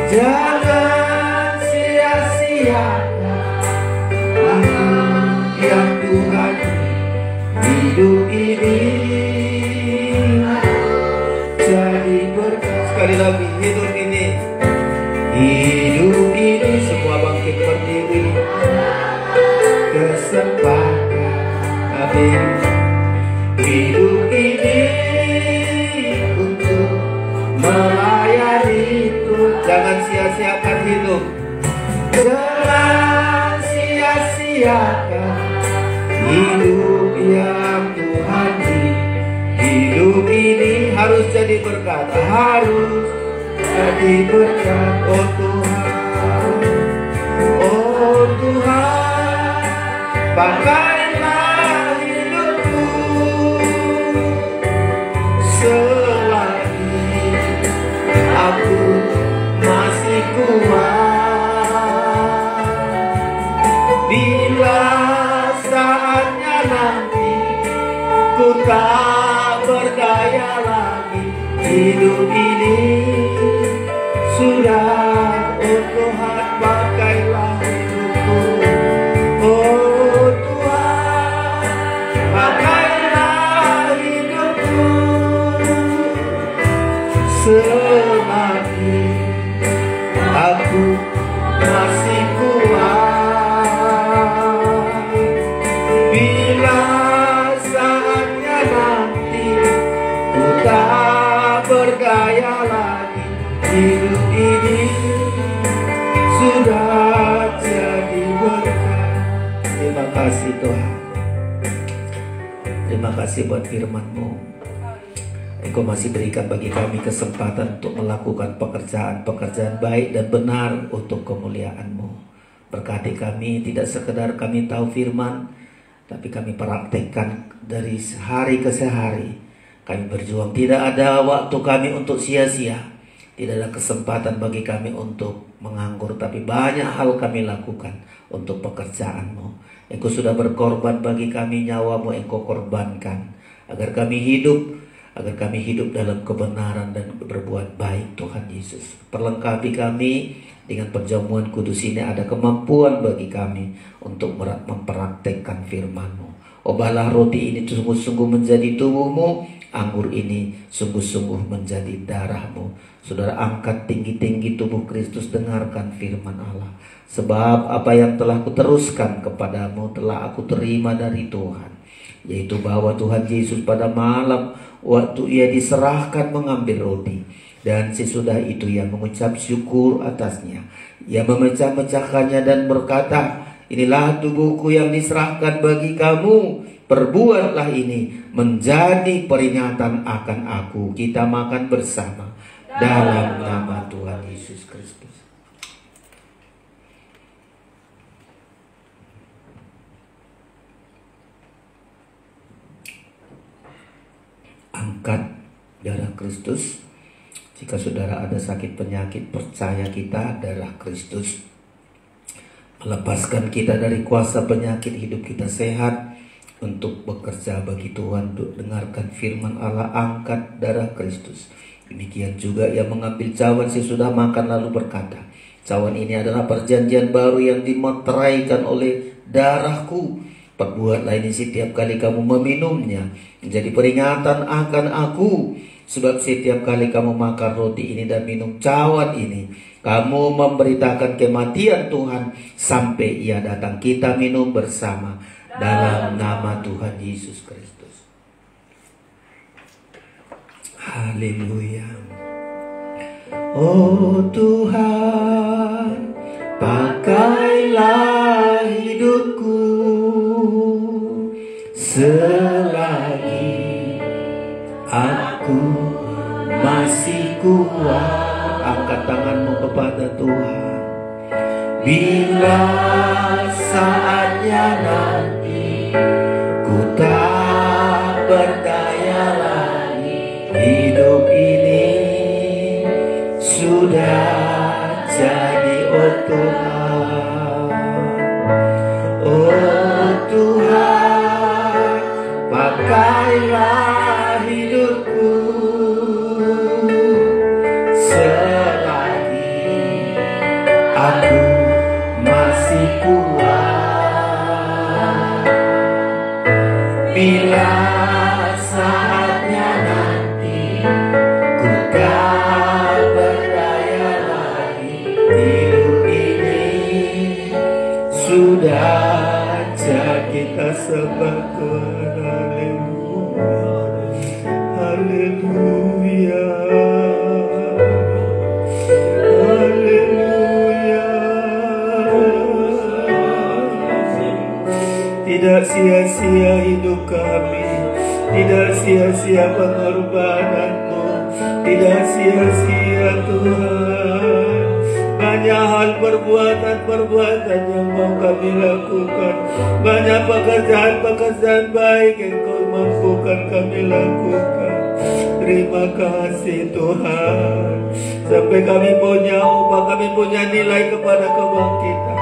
Jangan sia-siakan hidup yang Tuhan beri. Hidup ini jadi berkat. Sekali lagi, hidup ini semua bangkit berdiri. Kesempatan. Amin. Hidup ini untuk melayani Tuhan. Jangan sia-siakan hidup. Jangan sia-siakan hidup yang Tuhan beri. Hidup ini harus jadi berkat. Harus jadi berkat. Oh Tuhan, oh Tuhan pakailah hidupku. Selagi aku masih kuat, bila saatnya nanti ku tak berdaya lagi, hidup ini sudah. Oh Tuhan pakailah hidupku. Oh Tuhan pakailah hidupku. Selagi aku masih kuat, bila saatnya nanti ku tak berdaya lagi, hidup ini sudah jadi berkat. Terima kasih Tuhan. Terima kasih buat firman-Mu. Engkau masih berikan bagi kami kesempatan untuk melakukan pekerjaan-pekerjaan baik dan benar untuk kemuliaan-Mu. Berkati kami, tidak sekedar kami tahu firman, tapi kami praktekkan dari hari ke hari. Kami berjuang, tidak ada waktu kami untuk sia-sia. Tidak ada kesempatan bagi kami untuk menganggur, tapi banyak hal kami lakukan untuk pekerjaan-Mu. Engkau sudah berkorban bagi kami, nyawa-Mu Engkau korbankan agar kami hidup dalam kebenaran dan berbuat baik. Tuhan Yesus, perlengkapi kami dengan perjamuan kudus ini. Ada kemampuan bagi kami untuk mempraktekkan firman-Mu. Obahlah roti ini sungguh-sungguh menjadi tubuh-Mu, anggur ini sungguh-sungguh menjadi darah-Mu. Saudara, angkat tinggi-tinggi tubuh Kristus, dengarkan firman Allah. Sebab apa yang telah kuteruskan kepadamu telah aku terima dari Tuhan, yaitu bahwa Tuhan Yesus pada malam waktu ia diserahkan mengambil roti, dan sesudah itu ia mengucap syukur atasnya. Ia memecah-mecahkannya dan berkata, inilah tubuhku yang diserahkan bagi kamu. Perbuatlah ini menjadi peringatan akan aku. Kita makan bersama dalam nama Tuhan Yesus Kristus. Angkat darah Kristus. Jika saudara ada sakit penyakit, percaya kita darah Kristus melepaskan kita dari kuasa penyakit, hidup kita sehat untuk bekerja bagi Tuhan. Dengarkan firman Allah, angkat darah Kristus. Demikian juga ia mengambil cawan sesudah makan lalu berkata, cawan ini adalah perjanjian baru yang dimeteraikan oleh darahku. Perbuatlah ini setiap kali kamu meminumnya menjadi peringatan akan aku. Sebab setiap kali kamu makan roti ini dan minum cawan ini, kamu memberitakan kematian Tuhan sampai Ia datang. Kita minum bersama dalam nama Tuhan Yesus Kristus. Haleluya. Oh Tuhan, pakailah hidupku selagi aku masih kuat. Angkat tanganmu kepada Tuhan. Bila saatnya nanti ku tak berdaya lagi, hidup ini sudah jadi oh Tuhan. Oh Tuhan, pakailah hidupku selagi aku masih kuat. Bila saatnya nanti ku tak berdaya lagi, hidup ini sudah kita sembah Tuhan. Haleluya, haleluya, haleluya. Tidak sia-sia hidup kami, tidak sia-sia pengorbananmu, tidak sia-sia Tuhan. Banyak hal perbuatan-perbuatan yang mau kami lakukan, banyak pekerjaan-pekerjaan baik yang Kau mampukan kami lakukan. Terima kasih Tuhan. Sampai kami punya upah, kami punya nilai kepada kebangkitan.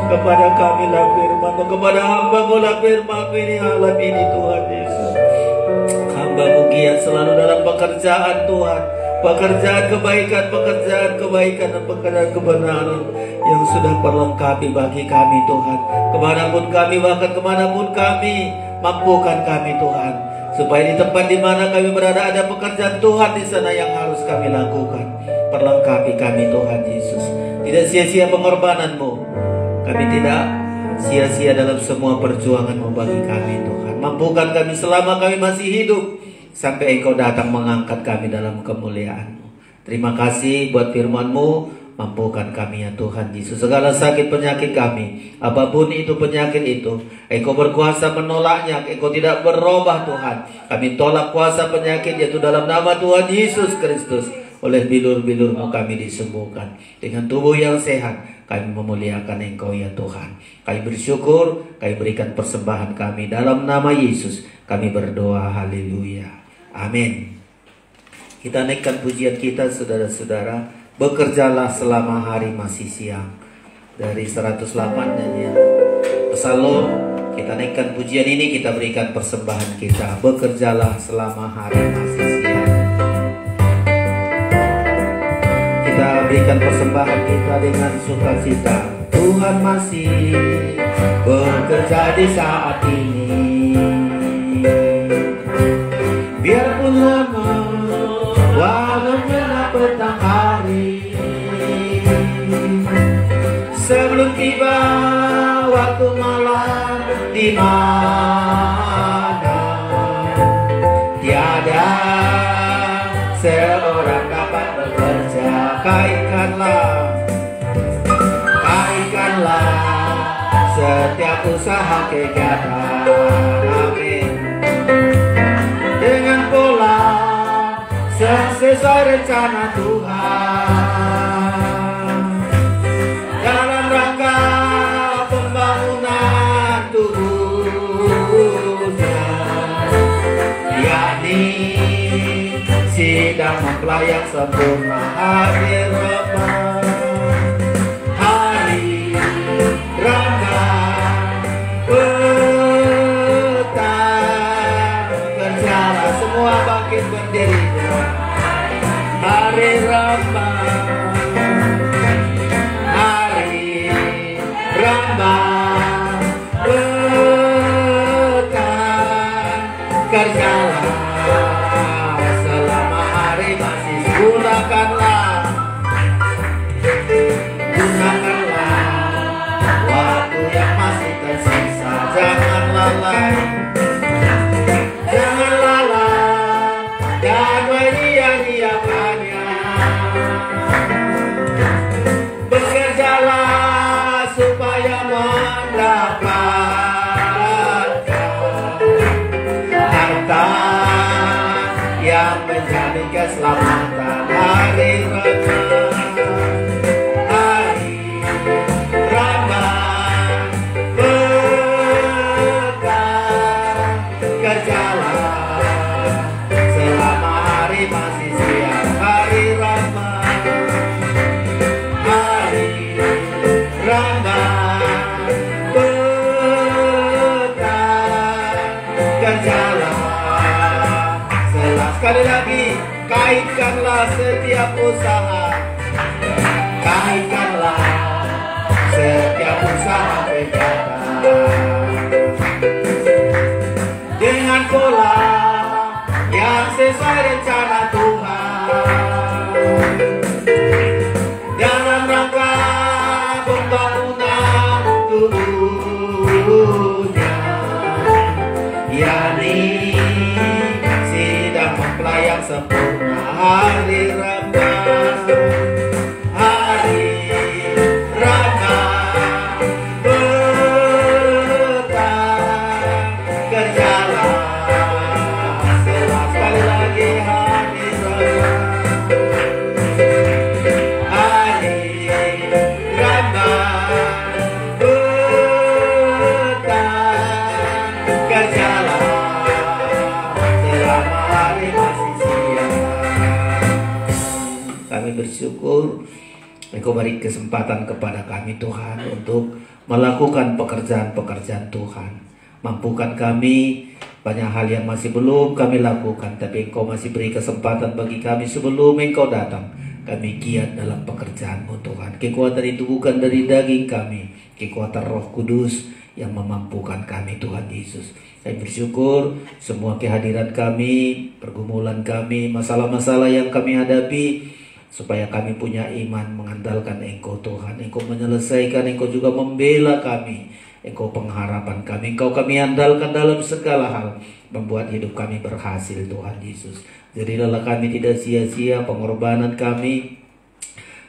Kepada kami lah firman-Mu, kepada hamba-Mu lah firman-Mu ini alam ini Tuhan Yesus. Hamba-Mu giat selalu dalam pekerjaan Tuhan, pekerjaan kebaikan dan pekerjaan kebenaran yang sudah perlengkapi bagi kami Tuhan. Kemanapun kami, bahkan kemanapun kami, mampukan kami Tuhan, supaya di tempat di mana kami berada ada pekerjaan Tuhan di sana yang harus kami lakukan. Perlengkapi kami Tuhan Yesus. Tidak sia-sia pengorbanan-Mu, kami tidak sia-sia dalam semua perjuangan-Mu bagi kami Tuhan. Mampukan kami selama kami masih hidup, sampai Engkau datang mengangkat kami dalam kemuliaan-Mu. Terima kasih buat firman-Mu. Mampukan kami ya Tuhan Yesus. Segala sakit penyakit kami, apapun itu penyakit itu, Engkau berkuasa menolaknya. Engkau tidak berubah Tuhan. Kami tolak kuasa penyakit yaitu dalam nama Tuhan Yesus Kristus. Oleh bilur-bilur-Mu kami disembuhkan. Dengan tubuh yang sehat kami memuliakan Engkau ya Tuhan. Kami bersyukur, kami berikan persembahan kami dalam nama Yesus. Kami berdoa, haleluya. Amin. Kita naikkan pujian kita saudara-saudara. Bekerjalah selama hari masih siang. Dari 108 nyanyian Psalm. Kita naikkan pujian ini, kita berikan persembahan kita. Bekerjalah selama hari masih siang. Kita berikan persembahan kita dengan sukacita. Tuhan masih bekerja di saat ini. Biarpun lama walau gelap petang hari, sebelum tiba waktu malam di mana tiada seorang dapat bekerja. Kaitkanlah setiap usaha kegiatan, amin, dengan pola sesuai rencana Tuhan, dalam rangka pembangunan tubuhnya, yakni sidang mempelayan sempurna hari Rama. Hari Rama petang, kerjalah semua bangkit berdiri. Hari Rama, hari Rama petang, kerjalah selama gunakanlah waktu yang masih tersisa. Jangan lalai, jangan lalai dan menyia-nyiakannya. Bekerjalah supaya mendapatkan harta yang menjamin keselamatan hari raya. Sekali lagi, kaitkanlah setiap usaha, kaitkanlah setiap usaha berkata dengan pola yang sesuai rencana Tuhan dalam rangka pembangunan tubuhnya, yakni yang sempurna hari Rama, hari Rama petang kerjalah sekali lagi hari Rama, hari Rama petang kerjalah selama hari masih. Kami bersyukur Engkau beri kesempatan kepada kami Tuhan untuk melakukan pekerjaan-pekerjaan Tuhan. Mampukan kami, banyak hal yang masih belum kami lakukan, tapi Engkau masih beri kesempatan bagi kami sebelum Engkau datang. Kami giat dalam pekerjaan-Mu Tuhan. Kekuatan itu bukan dari daging kami, kekuatan Roh Kudus yang memampukan kami Tuhan Yesus. Saya bersyukur semua kehadiran kami, pergumulan kami, masalah-masalah yang kami hadapi, supaya kami punya iman mengandalkan Engkau Tuhan. Engkau menyelesaikan, Engkau juga membela kami. Engkau pengharapan kami, Engkau kami andalkan dalam segala hal, membuat hidup kami berhasil Tuhan Yesus. Jadilah kami tidak sia-sia pengorbanan kami.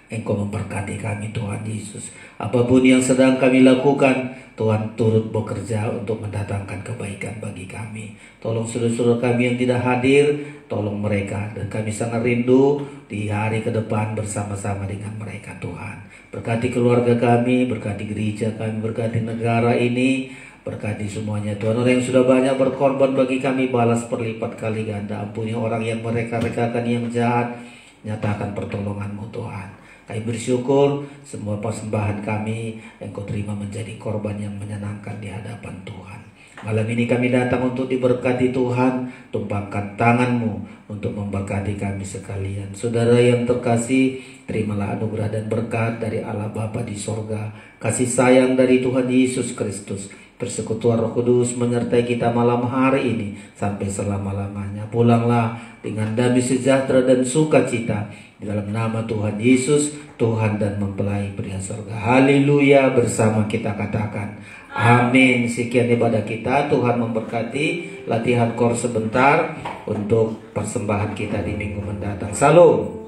Engkau memberkati kami Tuhan Yesus. Apapun yang sedang kami lakukan, Tuhan turut bekerja untuk mendatangkan kebaikan bagi kami. Tolong saudara-saudara kami yang tidak hadir, tolong mereka. Dan kami sangat rindu di hari ke depan bersama-sama dengan mereka Tuhan. Berkati keluarga kami, berkati gereja kami, berkati negara ini, berkati semuanya Tuhan. Orang yang sudah banyak berkorban bagi kami, balas berlipat kali ganda. Ampuni orang yang mereka-rekakan yang jahat, nyatakan pertolongan-Mu Tuhan. Kami bersyukur semua persembahan kami Engkau terima menjadi korban yang menyenangkan di hadapan Tuhan. Malam ini kami datang untuk diberkati Tuhan. Tumpangkan tangan-Mu untuk memberkati kami sekalian. Saudara yang terkasih, terimalah anugerah dan berkat dari Allah Bapa di sorga, kasih sayang dari Tuhan Yesus Kristus, persekutuan Roh Kudus menyertai kita malam hari ini sampai selama-lamanya. Pulanglah dengan damai sejahtera dan sukacita di dalam nama Tuhan Yesus, Tuhan dan mempelai pria surga. Haleluya, bersama kita katakan amin. Sekian ibadah kita, Tuhan memberkati. Latihan kor sebentar untuk persembahan kita di minggu mendatang. Salam.